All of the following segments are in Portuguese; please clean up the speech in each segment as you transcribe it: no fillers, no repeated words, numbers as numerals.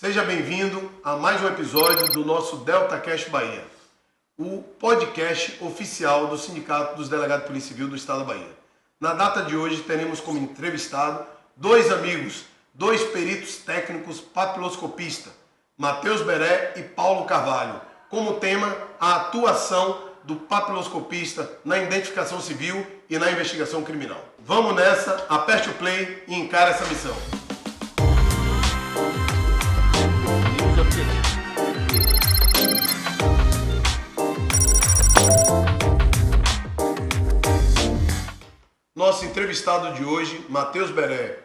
Seja bem-vindo a mais um episódio do nosso DeltaCast Bahia, o podcast oficial do Sindicato dos Delegados de Polícia Civil do Estado da Bahia. Na data de hoje, teremos como entrevistado dois amigos, dois peritos técnicos papiloscopistas, Matheus Beré e Paulo Carvalho, como tema a atuação do papiloscopista na identificação civil e na investigação criminal. Vamos nessa, aperte o play e encare essa missão. Nosso entrevistado de hoje, Matheus Beré,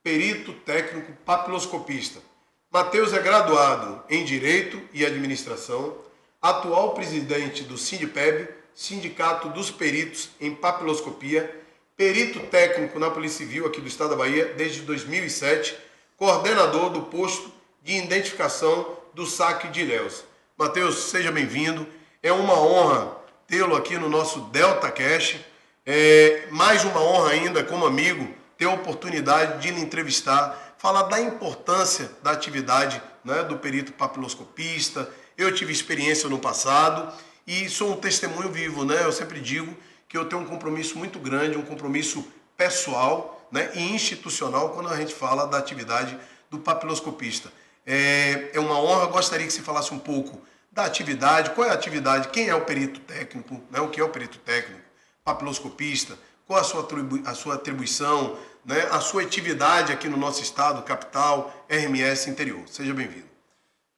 perito técnico papiloscopista. Matheus é graduado em Direito e Administração, atual presidente do Sindipeb, Sindicato dos Peritos em Papiloscopia, perito técnico na Polícia Civil aqui do Estado da Bahia desde 2007, coordenador do posto de identificação do SAC de Ilhéus. Matheus, seja bem-vindo. É uma honra tê-lo aqui no nosso DeltaCast. Mais uma honra ainda, como amigo, ter a oportunidade de lhe entrevistar, falar da importância da atividade, né, do perito papiloscopista. Eu tive experiência no passado e sou um testemunho vivo, né? Eu sempre digo que eu tenho um compromisso muito grande, um compromisso pessoal, né, e institucional quando a gente fala da atividade do papiloscopista. É uma honra, gostaria que você falasse um pouco da atividade, qual é a atividade, quem é o perito técnico, né, o que é o perito técnico, papiloscopista, qual a sua atribuição, né, a sua atividade aqui no nosso estado, capital, RMS interior. Seja bem-vindo.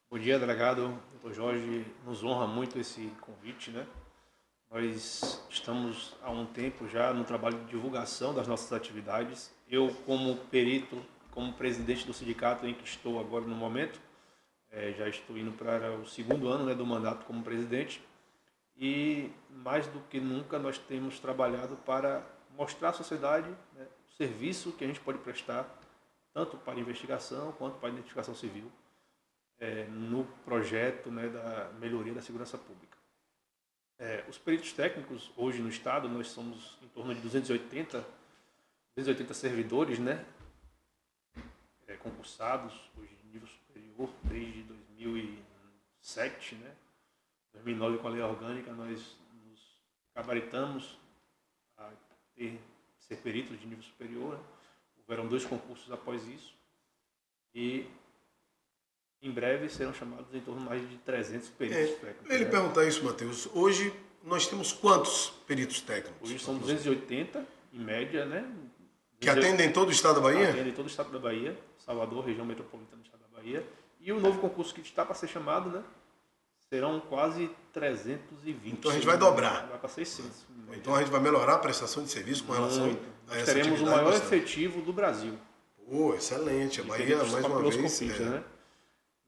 Bom dia, delegado. Dr. Jorge, nos honra muito esse convite, né? Nós estamos há um tempo já no trabalho de divulgação das nossas atividades. Eu, como perito, como presidente do sindicato em que estou agora no momento, já estou indo para o segundo ano, né, do mandato como presidente. E mais do que nunca nós temos trabalhado para mostrar à sociedade, né, o serviço que a gente pode prestar, tanto para investigação quanto para identificação civil, no projeto, né, da melhoria da segurança pública. Os peritos técnicos, hoje no estado, nós somos em torno de 280 servidores, né, concursados, hoje de nível superior, desde 2007, né? 2009, com a lei orgânica, nós nos gabaritamos a ser peritos de nível superior, né? Houveram 2 concursos após isso e em breve serão chamados em torno de mais de 300 peritos técnicos. Ele perguntar isso, Matheus. Hoje nós temos quantos peritos técnicos? Hoje são 280, em média, né? Que atendem todo o estado da Bahia? Atendem todo o estado da Bahia, Salvador, região metropolitana do estado da Bahia. E o novo concurso que está para ser chamado, né? Serão quase 320. Então a gente vai dobrar. Vai para 600. Então a gente vai melhorar a prestação de serviço com relação a essa Nós teremos o maior efetivo do Brasil. Pô, excelente. A Bahia, mais uma vez... Né?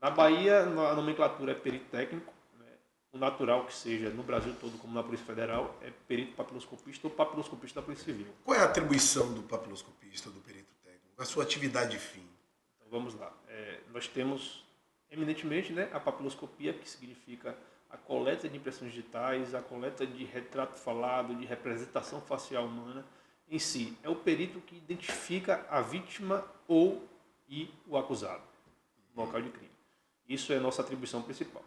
Na Bahia, a nomenclatura é perito técnico. Né? O natural que seja, no Brasil todo, como na Polícia Federal, é perito papiloscopista ou papiloscopista da Polícia Civil. Qual é a atribuição do papiloscopista, do perito técnico? A sua atividade fim? Então vamos lá. Nós temos, eminentemente, né, a papiloscopia, que significa a coleta de impressões digitais, a coleta de retrato falado, de representação facial humana. Em si, é o perito que identifica a vítima e o acusado no local de crime. Isso é a nossa atribuição principal.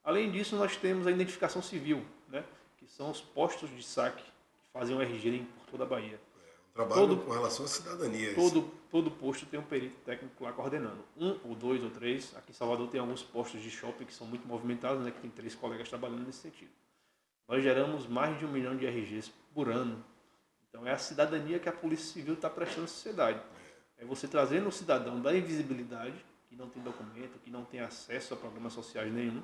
Além disso, nós temos a identificação civil, né, que são os postos de saque que fazem o RG por toda a Bahia. Trabalho com relação à cidadania. Todo posto tem um perito técnico lá coordenando. 1 ou 2 ou 3. Aqui em Salvador tem alguns postos de shopping que são muito movimentados, né, que tem 3 colegas trabalhando nesse sentido. Nós geramos mais de 1 milhão de RGs por ano. Então é a cidadania que a Polícia Civil está prestando à sociedade. É você trazendo o cidadão da invisibilidade, que não tem documento, que não tem acesso a programas sociais nenhum,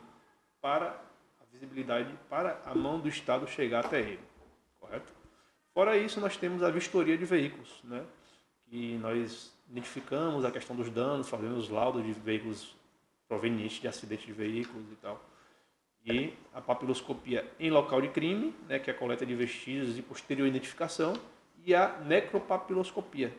para a visibilidade, para a mão do Estado chegar até ele. Correto? Fora isso, nós temos a vistoria de veículos, né? Que nós identificamos a questão dos danos, fazemos laudos de veículos provenientes de acidentes de veículos e tal. E a papiloscopia em local de crime, né, que é a coleta de vestígios e posterior identificação, e a necropapiloscopia,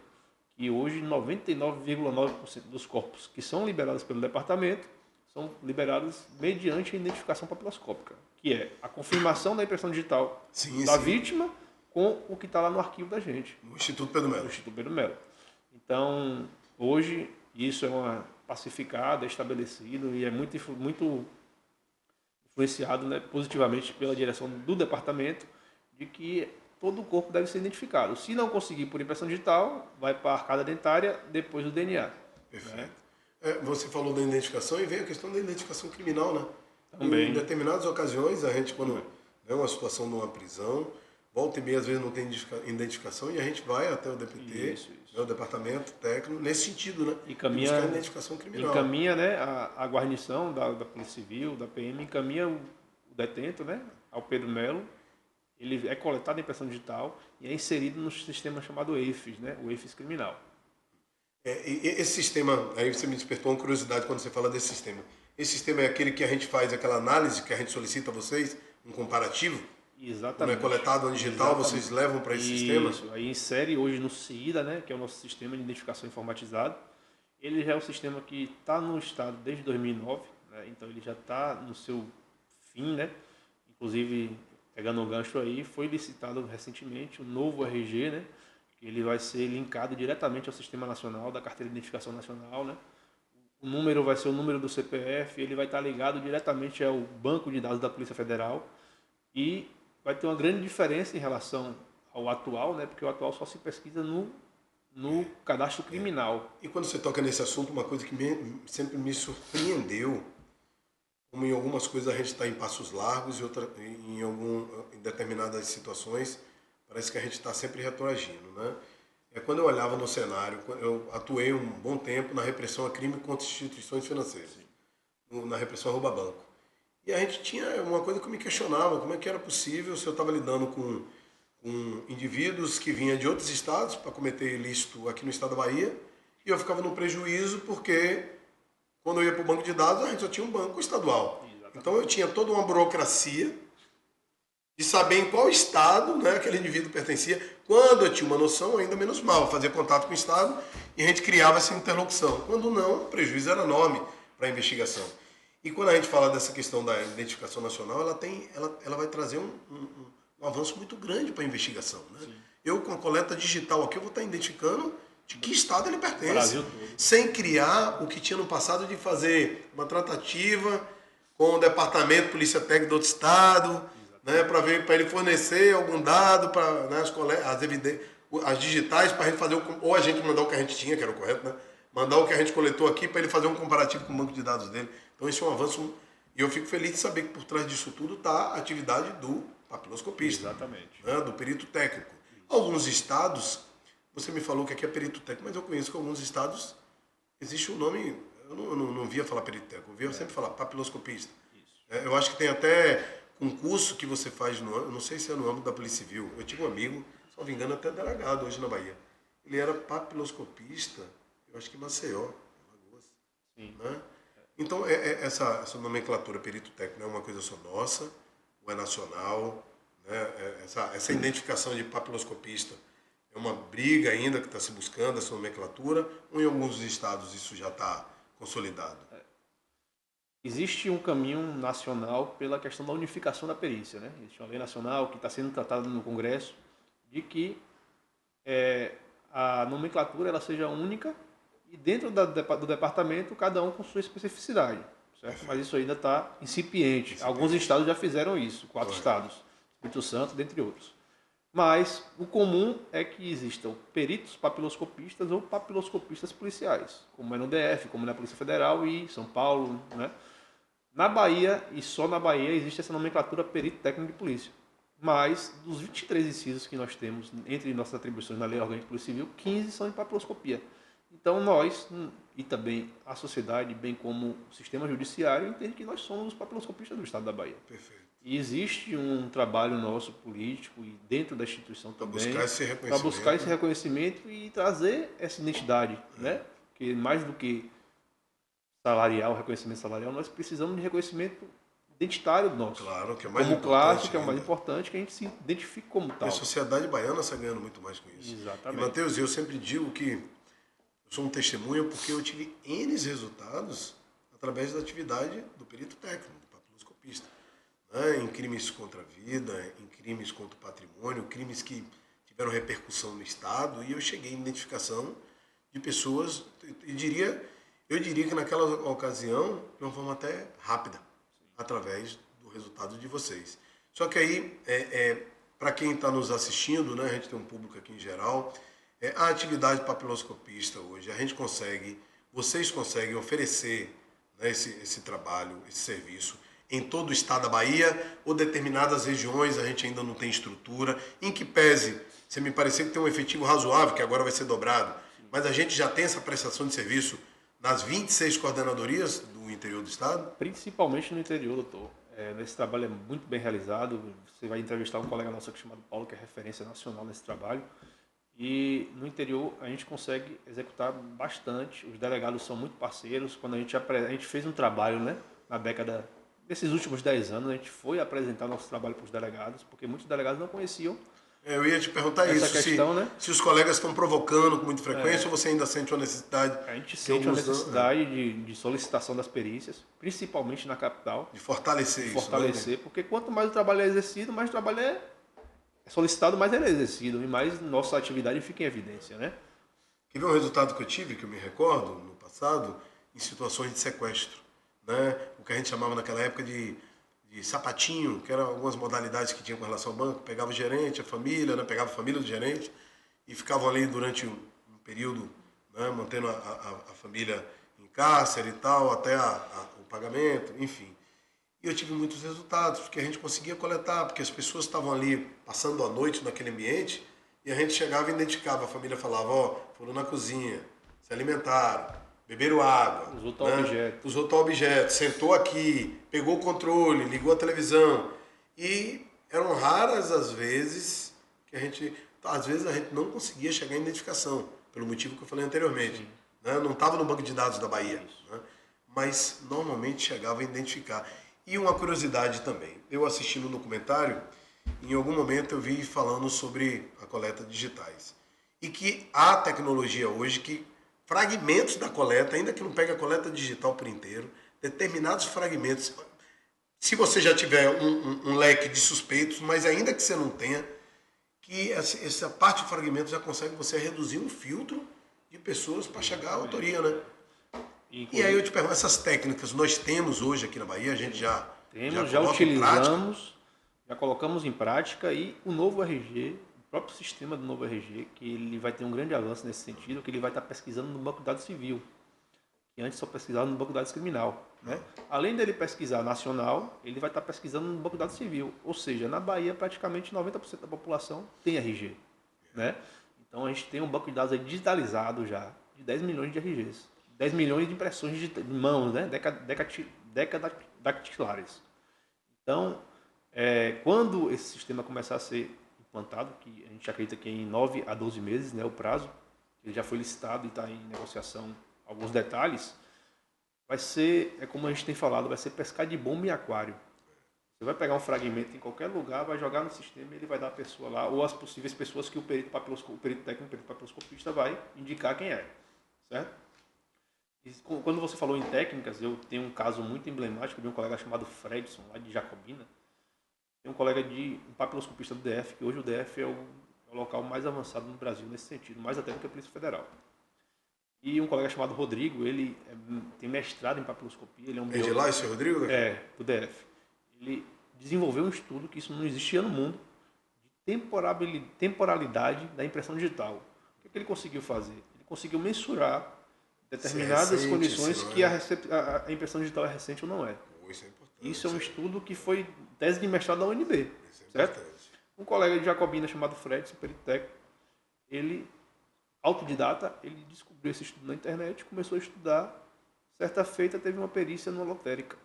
que hoje 99,9% dos corpos que são liberados pelo departamento são liberados mediante a identificação papiloscópica, que é a confirmação da impressão digital da vítima com o que está lá no arquivo da gente. No Instituto Pedro Melo. No Instituto Pedro Melo. Então, hoje, isso é uma pacificado, é estabelecido e é muito influenciado, né, positivamente pela direção do departamento de que todo o corpo deve ser identificado. Se não conseguir por impressão digital, vai para a arcada dentária depois do DNA. Perfeito. Né? Você falou da identificação e vem a questão da identificação criminal, né? Também. Em determinadas ocasiões, a gente, quando vê uma situação de uma prisão, volta e meia, às vezes não tem identificação e a gente vai até o DPT, Isso. Né, o departamento técnico, nesse sentido, né? E De buscar a identificação criminal. encaminha, né, a guarnição da Polícia Civil, da PM, encaminha o detento, né, ao Pedro Melo. Ele é coletado em impressão digital e é inserido no sistema chamado EIFES, né, o EIFES criminal. Esse sistema, aí você me despertou uma curiosidade quando você fala desse sistema. Esse sistema é aquele que a gente faz aquela análise que a gente solicita a vocês, um comparativo? Exatamente. Quando é coletado no digital, vocês levam para esse sistema? Isso, aí insere hoje no CIDA, né, que é o nosso sistema de identificação informatizado. Ele já é um sistema que está no estado desde 2009, né, então ele já está no seu fim, né? Inclusive, pegando um gancho aí, foi licitado recentemente o novo RG, né? Ele vai ser linkado diretamente ao Sistema Nacional, da Carteira de Identificação Nacional, né? O número vai ser o número do CPF, ele vai estar ligado diretamente ao banco de dados da Polícia Federal e vai ter uma grande diferença em relação ao atual, né? Porque o atual só se pesquisa no cadastro criminal. E quando você toca nesse assunto, uma coisa que sempre me surpreendeu, como em algumas coisas a gente está em passos largos e em determinadas situações parece que a gente está sempre retroagindo, né? É quando eu olhava no cenário, eu atuei um bom tempo na repressão a crime contra instituições financeiras, na repressão a roubo a banco. E a gente tinha uma coisa que eu me questionava, como é que era possível se eu estava lidando com indivíduos que vinham de outros estados para cometer ilícito aqui no estado da Bahia, e eu ficava no prejuízo porque quando eu ia para o banco de dados, a gente só tinha um banco estadual. Exatamente. Então eu tinha toda uma burocracia de saber em qual estado, né, aquele indivíduo pertencia. Quando eu tinha uma noção, ainda menos mal, fazia contato com o estado e a gente criava essa interlocução. Quando não, o prejuízo era enorme para a investigação. E quando a gente fala dessa questão da identificação nacional, ela vai trazer um avanço muito grande para a investigação. Né? Eu, com a coleta digital aqui, eu vou estar identificando de que estado ele pertence. Brasil todo. Sem criar o que tinha no passado de fazer uma tratativa com o departamento de polícia técnica do outro estado, né, para ele fornecer algum dado para, né, as digitais para a gente fazer ou a gente mandar o que a gente tinha, que era o correto, né, mandar o que a gente coletou aqui para ele fazer um comparativo com o banco de dados dele. Então esse é um avanço e eu fico feliz de saber que por trás disso tudo está a atividade do papiloscopista. Exatamente. Né, do perito técnico. Alguns estados, você me falou que aqui é perito técnico, mas eu conheço que alguns estados existe um nome, eu não via falar perito técnico, eu via sempre falar papiloscopista. Eu acho que tem até um curso que você faz, não sei se é no âmbito da Polícia Civil. Eu tive um amigo, se não me engano, até delegado hoje na Bahia. Ele era papiloscopista, eu acho que em Maceió, Alagoas. Sim. Né? Então, essa nomenclatura perito técnico não é uma coisa só nossa, ou é nacional, né? Essa identificação de papiloscopista é uma briga ainda que está se buscando, essa nomenclatura, ou em alguns estados isso já está consolidado? Existe um caminho nacional pela questão da unificação da perícia, né? Existe uma lei nacional que está sendo tratada no Congresso de que a nomenclatura ela seja única e dentro do departamento cada um com sua especificidade, certo? Mas isso ainda está incipiente. Alguns estados já fizeram isso, 4 estados, Espírito Santo, dentre outros. Mas o comum é que existam peritos papiloscopistas ou papiloscopistas policiais, como é no DF, como na Polícia Federal e São Paulo, né? Na Bahia, e só na Bahia, existe essa nomenclatura perito técnico de polícia. Mas, dos 23 incisos que nós temos entre nossas atribuições na Lei Orgânica de Polícia Civil, 15 são em papiloscopia. Então, nós, e também a sociedade, bem como o sistema judiciário, entende que nós somos os papiloscopistas do Estado da Bahia. Perfeito. E existe um trabalho nosso político e dentro da instituição também para buscar esse reconhecimento e trazer essa identidade, né? Porque mais do que salarial, reconhecimento salarial, nós precisamos de reconhecimento identitário nosso. Claro, que é mais como importante. classe, que é o mais importante, que a gente se identifique como tal. A sociedade baiana está ganhando muito mais com isso. Exatamente. E, Matheus, eu sempre digo que eu sou um testemunho porque eu tive N resultados através da atividade do perito técnico, do papiloscopista. Né? Em crimes contra a vida, em crimes contra o patrimônio, crimes que tiveram repercussão no Estado, e eu cheguei em identificação de pessoas, e diria, Eu diria que naquela ocasião, de uma forma até rápida, através do resultado de vocês. Só que aí, para quem está nos assistindo, né, a gente tem um público aqui em geral, a atividade papiloscopista hoje, a gente consegue, vocês conseguem oferecer, né, esse trabalho, esse serviço em todo o estado da Bahia ou determinadas regiões a gente ainda não tem estrutura, em que pese, você me pareceu que tem um efetivo razoável, que agora vai ser dobrado, mas a gente já tem essa prestação de serviço nas 26 coordenadorias do interior do estado? Principalmente no interior, doutor. Esse trabalho é muito bem realizado. Você vai entrevistar um colega nosso aqui chamado Paulo, que é referência nacional nesse trabalho. E no interior a gente consegue executar bastante. Os delegados são muito parceiros. Quando a gente fez um trabalho, né, na década, nesses últimos 10 anos, a gente foi apresentar nosso trabalho para os delegados, porque muitos delegados não conheciam Eu ia te perguntar essa isso, questão, né? se os colegas estão provocando com muita frequência ou você ainda sente uma necessidade A gente que sente a alguns necessidade de solicitação das perícias, principalmente na capital, de fortalecer de isso, fortalecer, né? porque quanto mais o trabalho é exercido, mais o trabalho é solicitado, mais ele é exercido e mais nossa atividade fica em evidência, né? Quer ver um resultado que eu tive, que eu me recordo, no passado, em situações de sequestro, né? O que a gente chamava naquela época de sapatinho, que eram algumas modalidades que tinha com relação ao banco, pegava o gerente, a família, né? Pegava a família do gerente e ficavam ali durante um período, né? Mantendo a família em cárcere e tal, até o pagamento, enfim. E eu tive muitos resultados, porque a gente conseguia coletar, porque as pessoas estavam ali passando a noite naquele ambiente e a gente chegava e identificava, a família falava, ó, foram na cozinha, se alimentaram, beberam água, Usou tal né? objeto. Usou tal objeto, sentou aqui, pegou o controle, ligou a televisão. E eram raras as vezes que às vezes a gente não conseguia chegar à identificação, pelo motivo que eu falei anteriormente. Né? Não estava no banco de dados da Bahia, né? Mas normalmente chegava a identificar. E uma curiosidade também, eu assisti no documentário, em algum momento eu vi falando sobre a coleta digitais. E que há tecnologia hoje que fragmentos da coleta, ainda que não pegue a coleta digital por inteiro, determinados fragmentos, se você já tiver um leque de suspeitos, mas ainda que você não tenha, que essa parte de fragmentos já consegue você reduzir um filtro de pessoas para chegar à autoria, né? E aí eu te pergunto, essas técnicas nós temos hoje aqui na Bahia, a gente já coloca em prática? Utilizamos, já colocamos em prática e o novo RG, o próprio sistema do novo RG, que ele vai ter um grande avanço nesse sentido, que ele vai estar pesquisando no Banco de Dados Civil, que antes só pesquisava no Banco de Dados Criminal, né? Além dele pesquisar nacional, ele vai estar pesquisando no Banco de Dados Civil, ou seja, na Bahia praticamente 90% da população tem RG, né? Então a gente tem um banco de dados aí digitalizado já, de 10 milhões de RGs. 10 milhões de impressões de mãos, né? Decadactilares. Então, quando esse sistema começar a ser implantado, que a gente acredita que em 9 a 12 meses, né, o prazo, ele já foi licitado e está em negociação alguns detalhes, vai ser, como a gente tem falado, vai ser pescar de bomba em aquário. Você vai pegar um fragmento em qualquer lugar, vai jogar no sistema e ele vai dar a pessoa lá, ou as possíveis pessoas que o perito técnico, o perito papiloscopista vai indicar quem é, certo? E quando você falou em técnicas, eu tenho um caso muito emblemático de um colega chamado Fredson, lá de Jacobina. Tem um colega um papiloscopista do DF, que hoje o DF é o local mais avançado no Brasil nesse sentido, mais até do que a Polícia Federal. E um colega chamado Rodrigo, ele tem mestrado em papiloscopia. Ele é um de lá esse Rodrigo? do DF. Ele desenvolveu um estudo que isso não existia no mundo, de temporalidade da impressão digital. O que ele conseguiu fazer? Ele conseguiu mensurar determinadas condições que a impressão digital é recente ou não é. Isso é importante. Isso é um estudo que foi tese de mestrado da UNB. Isso é certo? importante. Um colega de Jacobina chamado Fred, perito técnico, ele, autodidata, ele descobriu esse estudo na internet, começou a estudar. Certa feita teve uma perícia no lotérica.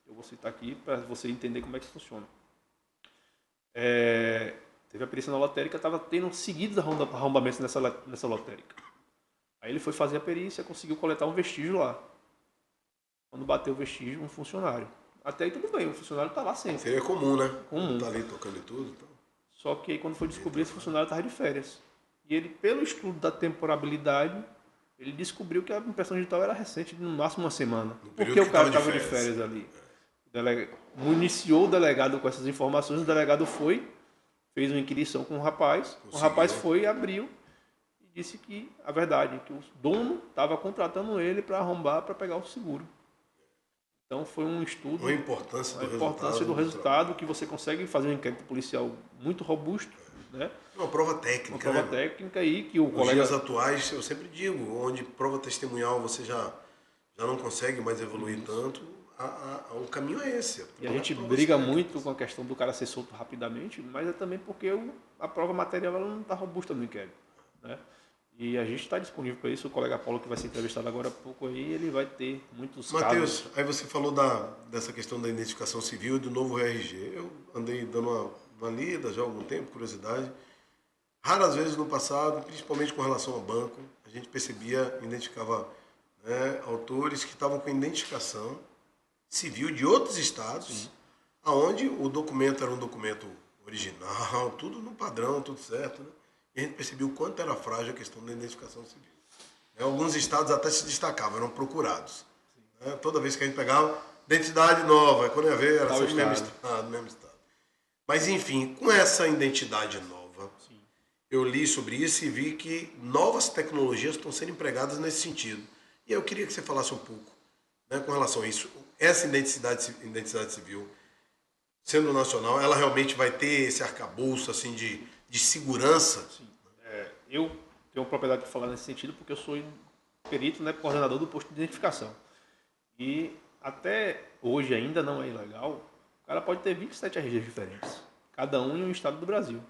Eu vou citar aqui para você entender como é que funciona. Teve a perícia na lotérica, estava tendo seguidos arrombamentos nessa lotérica. Aí ele foi fazer a perícia, conseguiu coletar um vestígio lá. Quando bateu o vestígio, um funcionário. Até aí tudo bem, o funcionário está lá sempre. Seria comum, né? Comum. Está ali tocando e tudo. Então. Só que aí quando foi descobrir, esse funcionário estava de férias. E ele, pelo estudo da temporabilidade, ele descobriu que a impressão digital era recente, no máximo uma semana. Porque o cara estava de férias ali. Municiou o delegado com essas informações, o delegado foi, fez uma inquirição com o rapaz foi, abriu, e disse que a verdade, que o dono estava contratando ele para arrombar, para pegar o seguro. Então foi um estudo, A importância a importância do resultado que você consegue fazer um inquérito policial muito robusto, né? Uma prova técnica, Uma prova técnica aí que o Nos colega... dias atuais, eu sempre digo, onde prova testemunhal você já não consegue mais evoluir tanto, o caminho é esse. E a gente briga muito com a questão do cara ser solto rapidamente, mas é também porque a prova material ela não está robusta no inquérito, né? E a gente está disponível para isso. O colega Paulo, que vai ser entrevistado agora há pouco aí, ele vai ter muitos Matheus, casos. aí você falou dessa questão da identificação civil e do novo RG. Eu andei dando uma lida já há algum tempo, curiosidade. Raras vezes no passado, principalmente com relação ao banco, a gente identificava, né, autores que estavam com identificação civil de outros estados, aonde o documento era um documento original, tudo no padrão, tudo certo, né? E a gente percebeu o quanto era frágil a questão da identificação civil. Alguns estados até se destacavam, eram procurados. Né? Toda vez que a gente pegava, identidade nova, quando ia ver, era sempre o mesmo estado. Mas, enfim, com essa identidade nova, eu li sobre isso e vi que novas tecnologias estão sendo empregadas nesse sentido. E eu queria que você falasse um pouco, né, com relação a isso. Essa identidade civil, sendo nacional, ela realmente vai ter esse arcabouço assim, de segurança? Sim. Eu tenho propriedade de falar nesse sentido porque eu sou perito, né, coordenador do posto de identificação. E até hoje ainda não é ilegal, o cara pode ter 27 RGs diferentes, cada um em um estado do Brasil.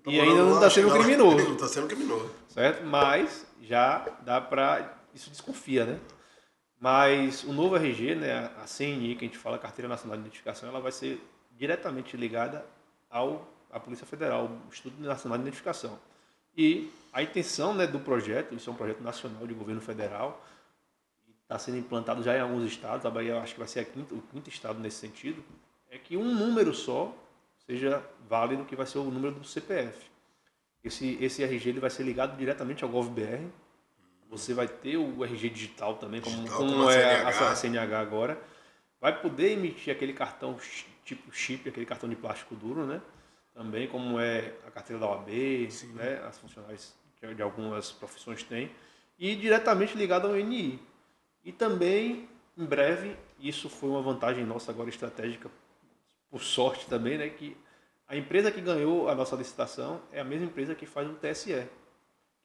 E ainda não está sendo criminoso. Não está sendo criminoso. Certo? Mas já dá para... Isso desconfia, né? Mas o novo RG, né, a CNI, que a gente fala, Carteira Nacional de Identificação, ela vai ser diretamente ligada à Polícia Federal, o Instituto Nacional de Identificação. E a intenção, né, do projeto, isso é um projeto nacional de governo federal, está sendo implantado já em alguns estados, a Bahia eu acho que vai ser o quinto estado nesse sentido, é que um número só seja válido, que vai ser o número do CPF. Esse RG ele vai ser ligado diretamente ao GovBR. Você vai ter o RG digital também, como é a CNH agora. Vai poder emitir aquele cartão tipo chip, aquele cartão de plástico duro, né? Também como é a carteira da OAB, né? As funcionárias de algumas profissões têm. E diretamente ligado ao NI. E também, em breve, isso foi uma vantagem nossa agora estratégica, por sorte também, né? Que a empresa que ganhou a nossa licitação é a mesma empresa que faz o TSE, que é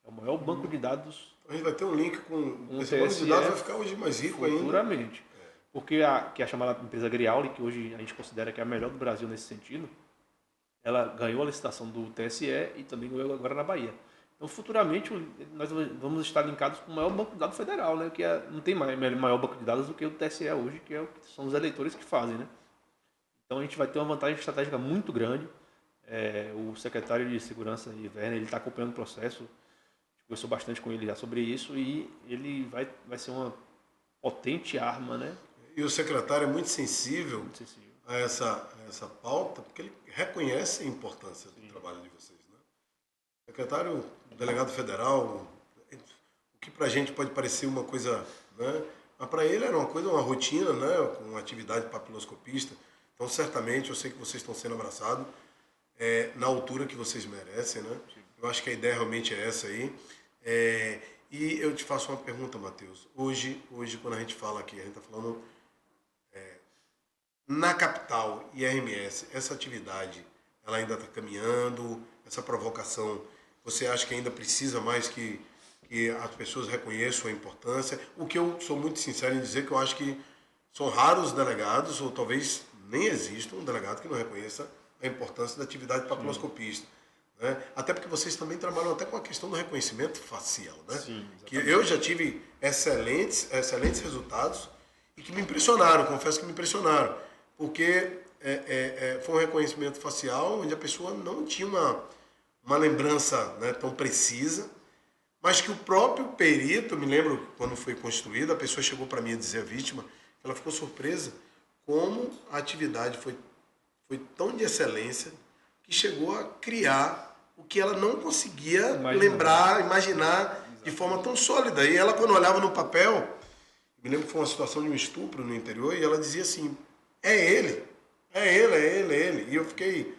o maior banco de dados. A gente vai ter um link com esse TSE, banco de dados, vai ficar hoje mais rico futuramente. Ainda. Porque que é a chamada empresa Griauli, que hoje a gente considera que é a melhor do Brasil nesse sentido, ela ganhou a licitação do TSE e também ganhou agora na Bahia. Então, futuramente, nós vamos estar linkados com o maior banco de dados federal, né? Que não tem maior banco de dados do que o TSE hoje, que são os eleitores que fazem, né? Então a gente vai ter uma vantagem estratégica muito grande. O secretário de Segurança, Werner, ele está acompanhando o processo. Conversou bastante com ele já sobre isso e ele vai ser uma potente arma, né? E o secretário é muito sensível a essa pauta, porque ele reconhece a importância do trabalho de vocês, né? O secretário, o delegado federal, o que para a gente pode parecer uma coisa, né? Mas para ele era uma rotina, né? Com uma atividade papiloscopista. Então, certamente, eu sei que vocês estão sendo abraçados na altura que vocês merecem, né? Eu acho que a ideia realmente é essa aí. E eu te faço uma pergunta, Matheus. Hoje, quando a gente fala aqui, a gente está falando na capital IRMS, essa atividade, ela ainda está caminhando? Essa provocação, você acha que ainda precisa mais que as pessoas reconheçam a importância? O que eu sou muito sincero em dizer que eu acho que são raros delegados, ou talvez nem exista um delegado que não reconheça a importância da atividade papiloscopista. Né? Até porque vocês também trabalham até com a questão do reconhecimento facial, né? Sim, que eu já tive excelentes resultados e que me impressionaram, confesso que me impressionaram, porque foi um reconhecimento facial onde a pessoa não tinha uma lembrança, né, tão precisa, mas que o próprio perito, me lembro quando foi constituída, a pessoa chegou para mim a dizer, a vítima, que ela ficou surpresa como a atividade foi tão de excelência que chegou a criar o que ela não conseguia imaginar de forma tão sólida. E ela, quando olhava no papel, me lembro que foi uma situação de um estupro no interior, e ela dizia assim, é ele. E eu fiquei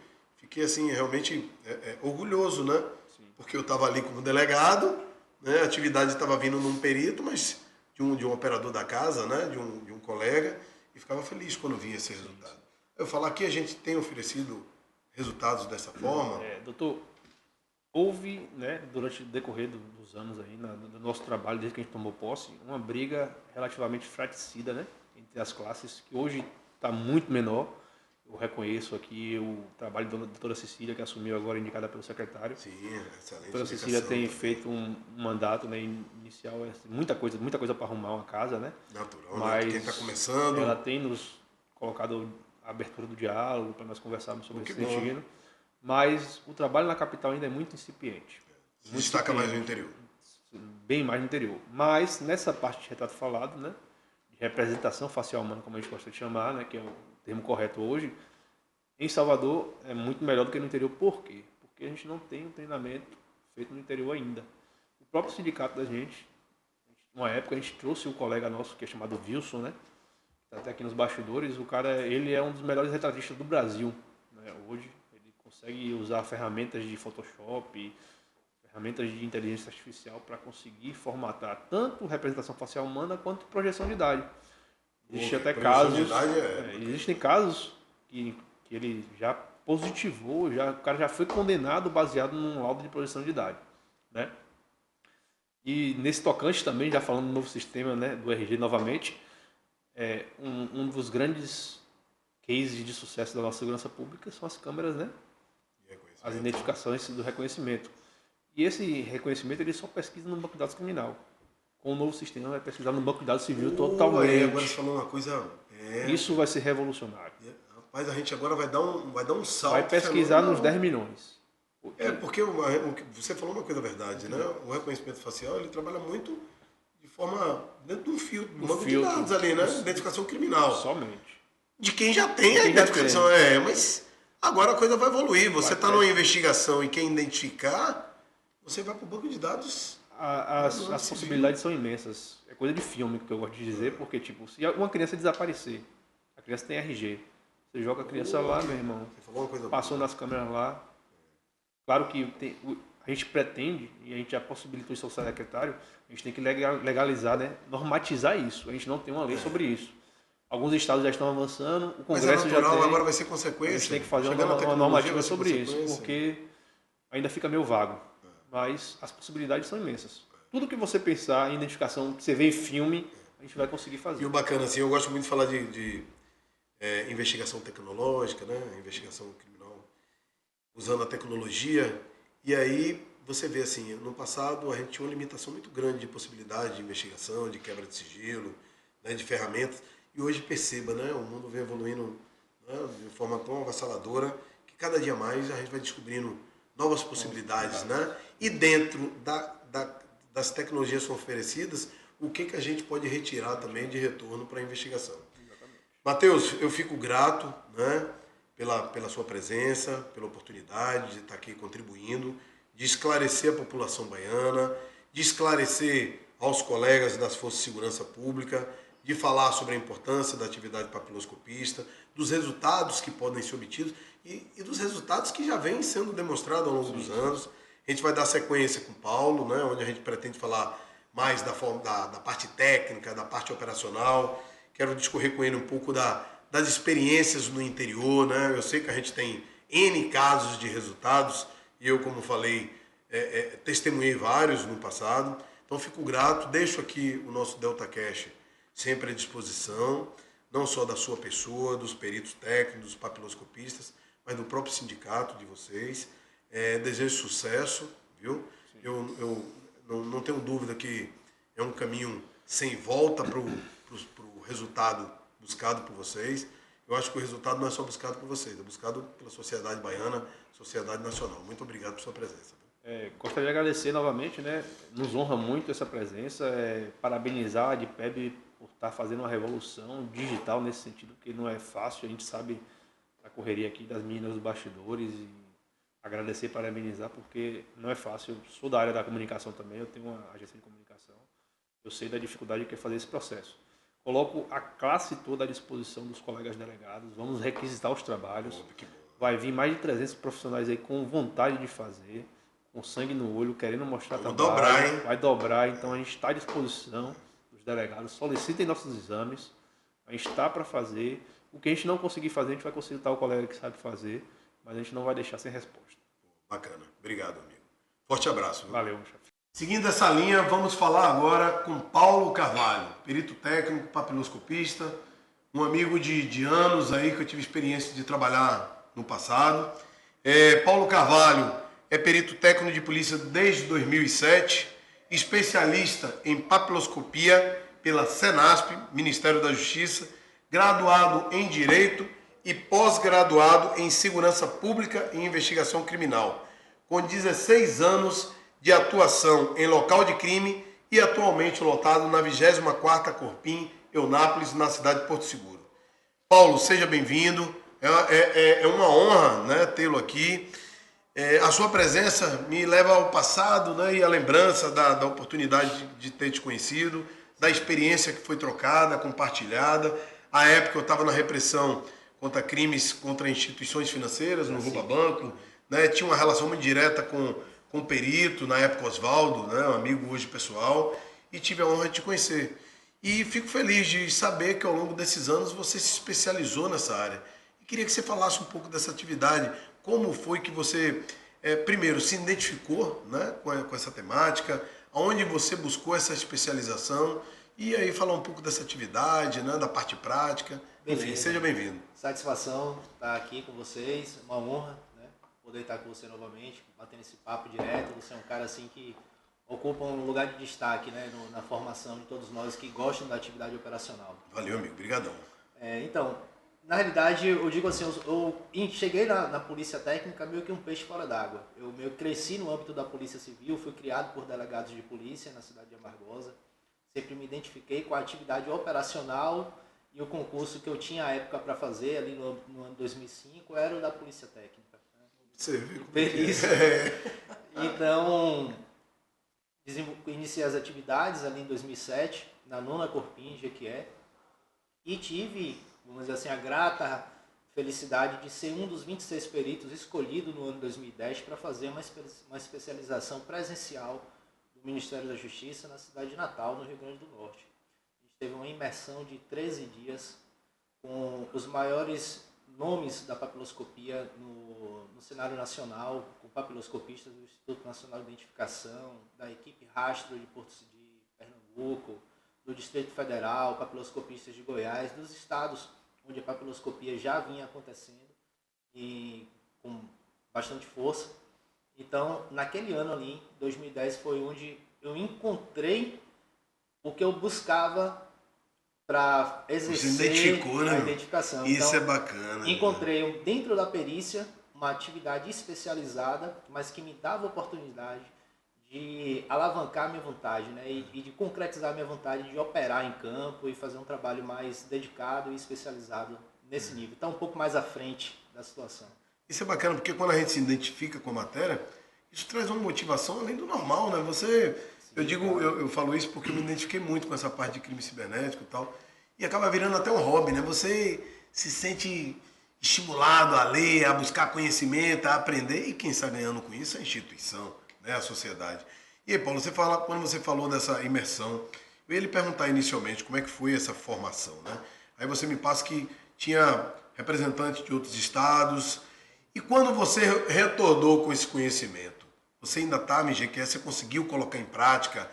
assim, realmente orgulhoso, né? Sim. Porque eu estava ali como delegado, né? A atividade estava vindo num perito, mas de um operador da casa, né? De um colega, e ficava feliz quando via esse resultado. Eu falo, aqui a gente tem oferecido resultados dessa forma. Doutor, houve, né, durante o decorrer dos anos aí, do nosso trabalho, desde que a gente tomou posse, uma briga relativamente fratricida, né, entre as classes, que hoje está muito menor. Eu reconheço aqui o trabalho da doutora Cecília, que assumiu agora, indicada pelo secretário. Sim, excelente. A doutora Cecília tem feito um mandato, né, inicial, muita coisa para arrumar uma casa, né? Natural, mas né? Quem está começando. Ela tem nos colocado a abertura do diálogo para nós conversarmos sobre esse destino. Mas o trabalho na capital ainda é muito incipiente. Se destaca mais no interior. Bem mais no interior. Mas nessa parte de retrato falado, né, de representação facial humana, como a gente gosta de chamar, né, que é o termo correto hoje, em Salvador é muito melhor do que no interior. Por quê? Porque a gente não tem um treinamento feito no interior ainda. O próprio sindicato da gente, uma época a gente trouxe um colega nosso que é chamado Wilson, né, que está até aqui nos bastidores. O cara, ele é um dos melhores retratistas do Brasil, né, hoje. Consegue usar ferramentas de Photoshop, ferramentas de inteligência artificial para conseguir formatar tanto representação facial humana quanto projeção de idade. Existem até casos, existem casos que ele já positivou, o cara já foi condenado baseado num laudo de projeção de idade, né? E nesse tocante também, já falando do novo sistema, né, do RG novamente, um dos grandes cases de sucesso da nossa segurança pública são as câmeras, né? As identificações do reconhecimento. E esse reconhecimento ele só pesquisa no banco de dados criminal. Com o novo sistema vai pesquisar no banco de dados civil totalmente. Agora você falou uma coisa... Isso vai ser revolucionário. Rapaz, a gente agora vai dar um salto. Vai pesquisar nos 10 milhões. Porque você falou uma coisa verdade, né? O reconhecimento facial, ele trabalha muito de forma... dentro de um filtro, um banco de dados ali, né? Identificação criminal. Somente. De quem já tem a identificação. Mas... agora a coisa vai evoluir. Você está numa investigação e quem identificar, você vai para o banco de dados. As possibilidades são imensas. É coisa de filme que eu gosto de dizer, porque tipo, se uma criança desaparecer, a criança tem RG, você joga a criança lá, meu irmão, passou nas câmeras lá. Claro que a gente pretende, e a gente já possibilitou isso ao secretário, a gente tem que legalizar, né, normatizar isso. A gente não tem uma lei sobre isso. Alguns estados já estão avançando, o Congresso já tem. Agora vai ser consequência. A gente tem que fazer uma normativa sobre isso, porque ainda fica meio vago. Mas as possibilidades são imensas. Tudo que você pensar em identificação, que você vê em filme, a gente vai conseguir fazer. E o bacana, assim, eu gosto muito de falar de investigação tecnológica, né? Investigação criminal, usando a tecnologia. E aí você vê, assim, no passado a gente tinha uma limitação muito grande de possibilidade de investigação, de quebra de sigilo, né? De ferramentas. E hoje perceba, né? O mundo vem evoluindo, né? De forma tão avassaladora que cada dia mais a gente vai descobrindo novas possibilidades, né? E dentro das tecnologias que são oferecidas, o que a gente pode retirar também de retorno para a investigação. Matheus, eu fico grato, né? Pela sua presença, pela oportunidade de estar aqui contribuindo, de esclarecer a população baiana, de esclarecer aos colegas das Forças de Segurança Pública, de falar sobre a importância da atividade papiloscopista, dos resultados que podem ser obtidos e dos resultados que já vêm sendo demonstrados ao longo dos anos. A gente vai dar sequência com o Paulo, né, onde a gente pretende falar mais da parte técnica, da parte operacional. Quero discorrer com ele um pouco das experiências no interior, né? Eu sei que a gente tem N casos de resultados e eu, como falei, testemunhei vários no passado. Então, fico grato. Deixo aqui o nosso DeltaCast sempre à disposição, não só da sua pessoa, dos peritos técnicos, dos papiloscopistas, mas do próprio sindicato de vocês. Desejo sucesso, viu? Eu não tenho dúvida que é um caminho sem volta para o resultado buscado por vocês. Eu acho que o resultado não é só buscado por vocês, é buscado pela sociedade baiana, sociedade nacional. Muito obrigado por sua presença. Gostaria de agradecer novamente, né? Nos honra muito essa presença, parabenizar a ADPEB por estar fazendo uma revolução digital nesse sentido, que não é fácil, a gente sabe a correria aqui das meninas dos bastidores, e agradecer e parabenizar, porque não é fácil. Eu sou da área da comunicação também, eu tenho uma agência de comunicação, eu sei da dificuldade que é fazer esse processo. Coloco a classe toda à disposição dos colegas delegados, vamos requisitar os trabalhos, vai vir mais de 300 profissionais aí com vontade de fazer, com sangue no olho, querendo mostrar Vamos trabalho. dobrar, hein? Vai dobrar, então a gente está à disposição dos delegados, solicitem nossos exames, a gente está para fazer. O que a gente não conseguir fazer, a gente vai consultar o colega que sabe fazer, mas a gente não vai deixar sem resposta. Bacana. Obrigado, amigo. Forte abraço. Viu? Valeu, meu chefe. Seguindo essa linha, vamos falar agora com Paulo Carvalho, perito técnico, papiloscopista, um amigo de anos aí que eu tive experiência de trabalhar no passado. Paulo Carvalho é perito técnico de polícia desde 2007, especialista em papiloscopia pela Senasp, Ministério da Justiça, graduado em Direito e pós-graduado em Segurança Pública e Investigação Criminal, com 16 anos de atuação em local de crime e atualmente lotado na 24ª Corpim Eunápolis, na cidade de Porto Seguro. Paulo, seja bem-vindo. É uma honra, né, tê-lo aqui. A sua presença me leva ao passado, né, e a lembrança da oportunidade de ter te conhecido, da experiência que foi trocada, compartilhada. À época eu estava na repressão contra crimes contra instituições financeiras, no rouba banco, né, tinha uma relação muito direta com o perito, na época Oswaldo, né, um amigo hoje pessoal, e tive a honra de te conhecer. E fico feliz de saber que ao longo desses anos você se especializou nessa área. E queria que você falasse um pouco dessa atividade, como foi que você, primeiro, se identificou, né, com essa temática, aonde você buscou essa especialização, e aí falar um pouco dessa atividade, né, da parte prática. Beleza. Enfim, seja bem-vindo. Satisfação estar aqui com vocês, uma honra, né, poder estar com você novamente, batendo esse papo direto. Você é um cara assim que ocupa um lugar de destaque, né, na formação de todos nós que gostam da atividade operacional. Valeu, amigo. Obrigadão. Então, na realidade, eu digo assim, eu cheguei na polícia técnica meio que um peixe fora d'água. Eu meio cresci no âmbito da polícia civil, fui criado por delegados de polícia na cidade de Amargosa. Sempre me identifiquei com a atividade operacional e o concurso que eu tinha à época para fazer ali no ano 2005 era o da polícia técnica. Você viu? Perícia. Então, iniciei as atividades ali em 2007, na 9ª Corpim, Jequié, e tive, vamos dizer assim, a grata felicidade de ser um dos 26 peritos escolhido no ano 2010 para fazer uma especialização presencial do Ministério da Justiça na cidade de Natal, no Rio Grande do Norte. A gente teve uma imersão de 13 dias com os maiores nomes da papiloscopia no cenário nacional, com papiloscopistas do Instituto Nacional de Identificação, da equipe Rastro de Pernambuco, do Distrito Federal, papiloscopistas de Goiás, dos estados onde a papiloscopia já vinha acontecendo e com bastante força. Então, naquele ano ali, 2010, foi onde eu encontrei o que eu buscava para exercer a identificação. Isso então, é bacana. Encontrei dentro da perícia uma atividade especializada, mas que me dava a oportunidade de alavancar minha vontade, né, e de concretizar minha vontade de operar em campo e fazer um trabalho mais dedicado e especializado nesse nível. Está um pouco mais à frente da situação. Isso é bacana, porque quando a gente se identifica com a matéria, isso traz uma motivação além do normal, né? Eu falo isso porque eu me identifiquei muito com essa parte de crime cibernético e tal, e acaba virando até um hobby, né? Você se sente estimulado a ler, a buscar conhecimento, a aprender, e quem está ganhando com isso é a instituição, né? A sociedade. E aí, Paulo, quando você falou dessa imersão, eu ia lhe perguntar inicialmente como é que foi essa formação, né? Aí você me passa que tinha representantes de outros estados. E quando você retornou com esse conhecimento, você ainda está no Jequié, você conseguiu colocar em prática?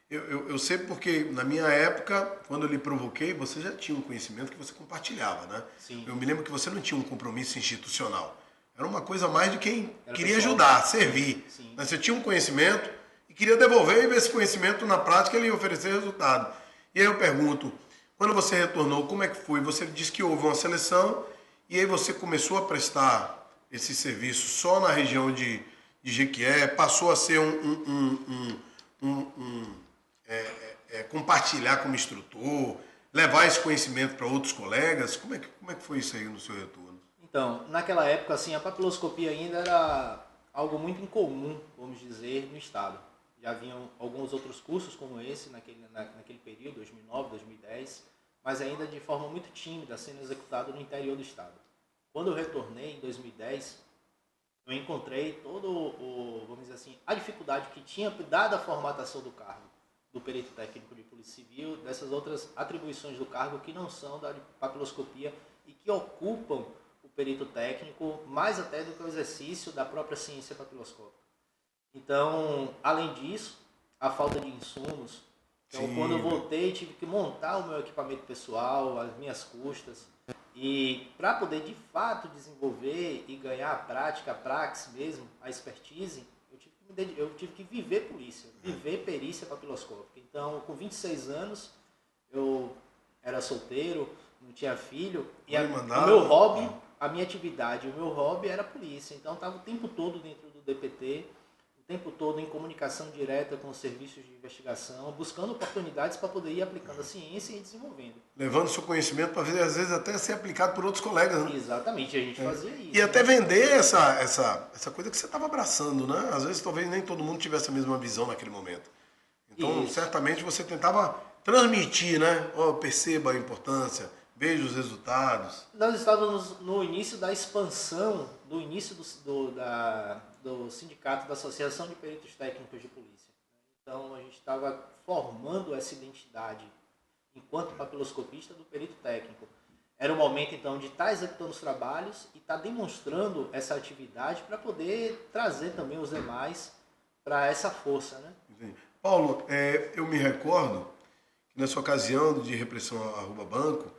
Eu sei porque na minha época, quando eu lhe provoquei, você já tinha um conhecimento que você compartilhava, né? Sim. Eu me lembro que você não tinha um compromisso institucional. Era uma coisa mais de quem queria pessoal, ajudar, servir. Sim. Você tinha um conhecimento e queria devolver e ver esse conhecimento na prática ele ia oferecer resultado. E aí eu pergunto, quando você retornou, como é que foi? Você disse que houve uma seleção e aí você começou a prestar esse serviço só na região de Jequié, passou a ser compartilhar como instrutor, levar esse conhecimento para outros colegas. Como é que foi isso aí no seu retorno? Então, naquela época, assim, a papiloscopia ainda era algo muito incomum, vamos dizer, no estado. Já haviam alguns outros cursos como esse naquele período, 2009, 2010, mas ainda de forma muito tímida, sendo executado no interior do estado. Quando eu retornei em 2010, eu encontrei vamos dizer assim, a dificuldade que tinha dada a formatação do cargo do perito técnico de Polícia Civil, dessas outras atribuições do cargo que não são da papiloscopia e que ocupam o perito técnico mais até do que o exercício da própria ciência papiloscópica. Então, além disso, a falta de insumos. Então, quando eu voltei, tive que montar o meu equipamento pessoal, as minhas custas. E para poder, de fato, desenvolver e ganhar a prática, a praxis mesmo, a expertise, eu tive que viver polícia, viver perícia papiloscópica. Então, com 26 anos, eu era solteiro, não tinha filho, e o meu hobby, a minha atividade, o meu hobby era polícia. Então, eu estava o tempo todo dentro do DPT, o tempo todo em comunicação direta com os serviços de investigação, buscando oportunidades para poder ir aplicando a ciência e desenvolvendo. Levando seu conhecimento para, às vezes, até ser aplicado por outros colegas, né? Exatamente, a gente fazia isso. E até vender essa coisa que você estava abraçando, né? Às vezes, talvez nem todo mundo tivesse a mesma visão naquele momento. Então, certamente, você tentava transmitir, né? Perceba a importância, veja os resultados. Nós estávamos no início da expansão, do início do sindicato da Associação de Peritos Técnicos de Polícia. Então, a gente estava formando essa identidade, enquanto papiloscopista, do perito técnico. Era o momento, então, de estar executando os trabalhos e estar demonstrando essa atividade para poder trazer também os demais para essa força, né? Entendi. Paulo, eu me recordo que nessa ocasião de repressão a roubo banco,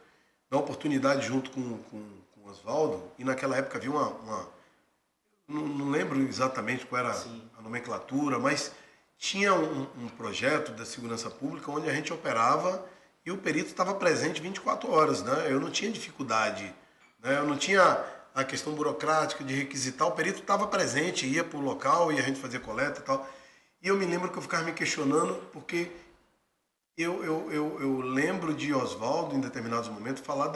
na oportunidade junto com o Oswaldo, e naquela época havia não lembro exatamente qual era a nomenclatura, mas tinha um projeto da segurança pública onde a gente operava e o perito estava presente 24 horas, né? Eu não tinha dificuldade, né? Eu não tinha a questão burocrática de requisitar, o perito estava presente, ia para o local e a gente fazia coleta e tal. E eu me lembro que eu ficava me questionando porque eu lembro de Oswaldo, em determinados momentos, falar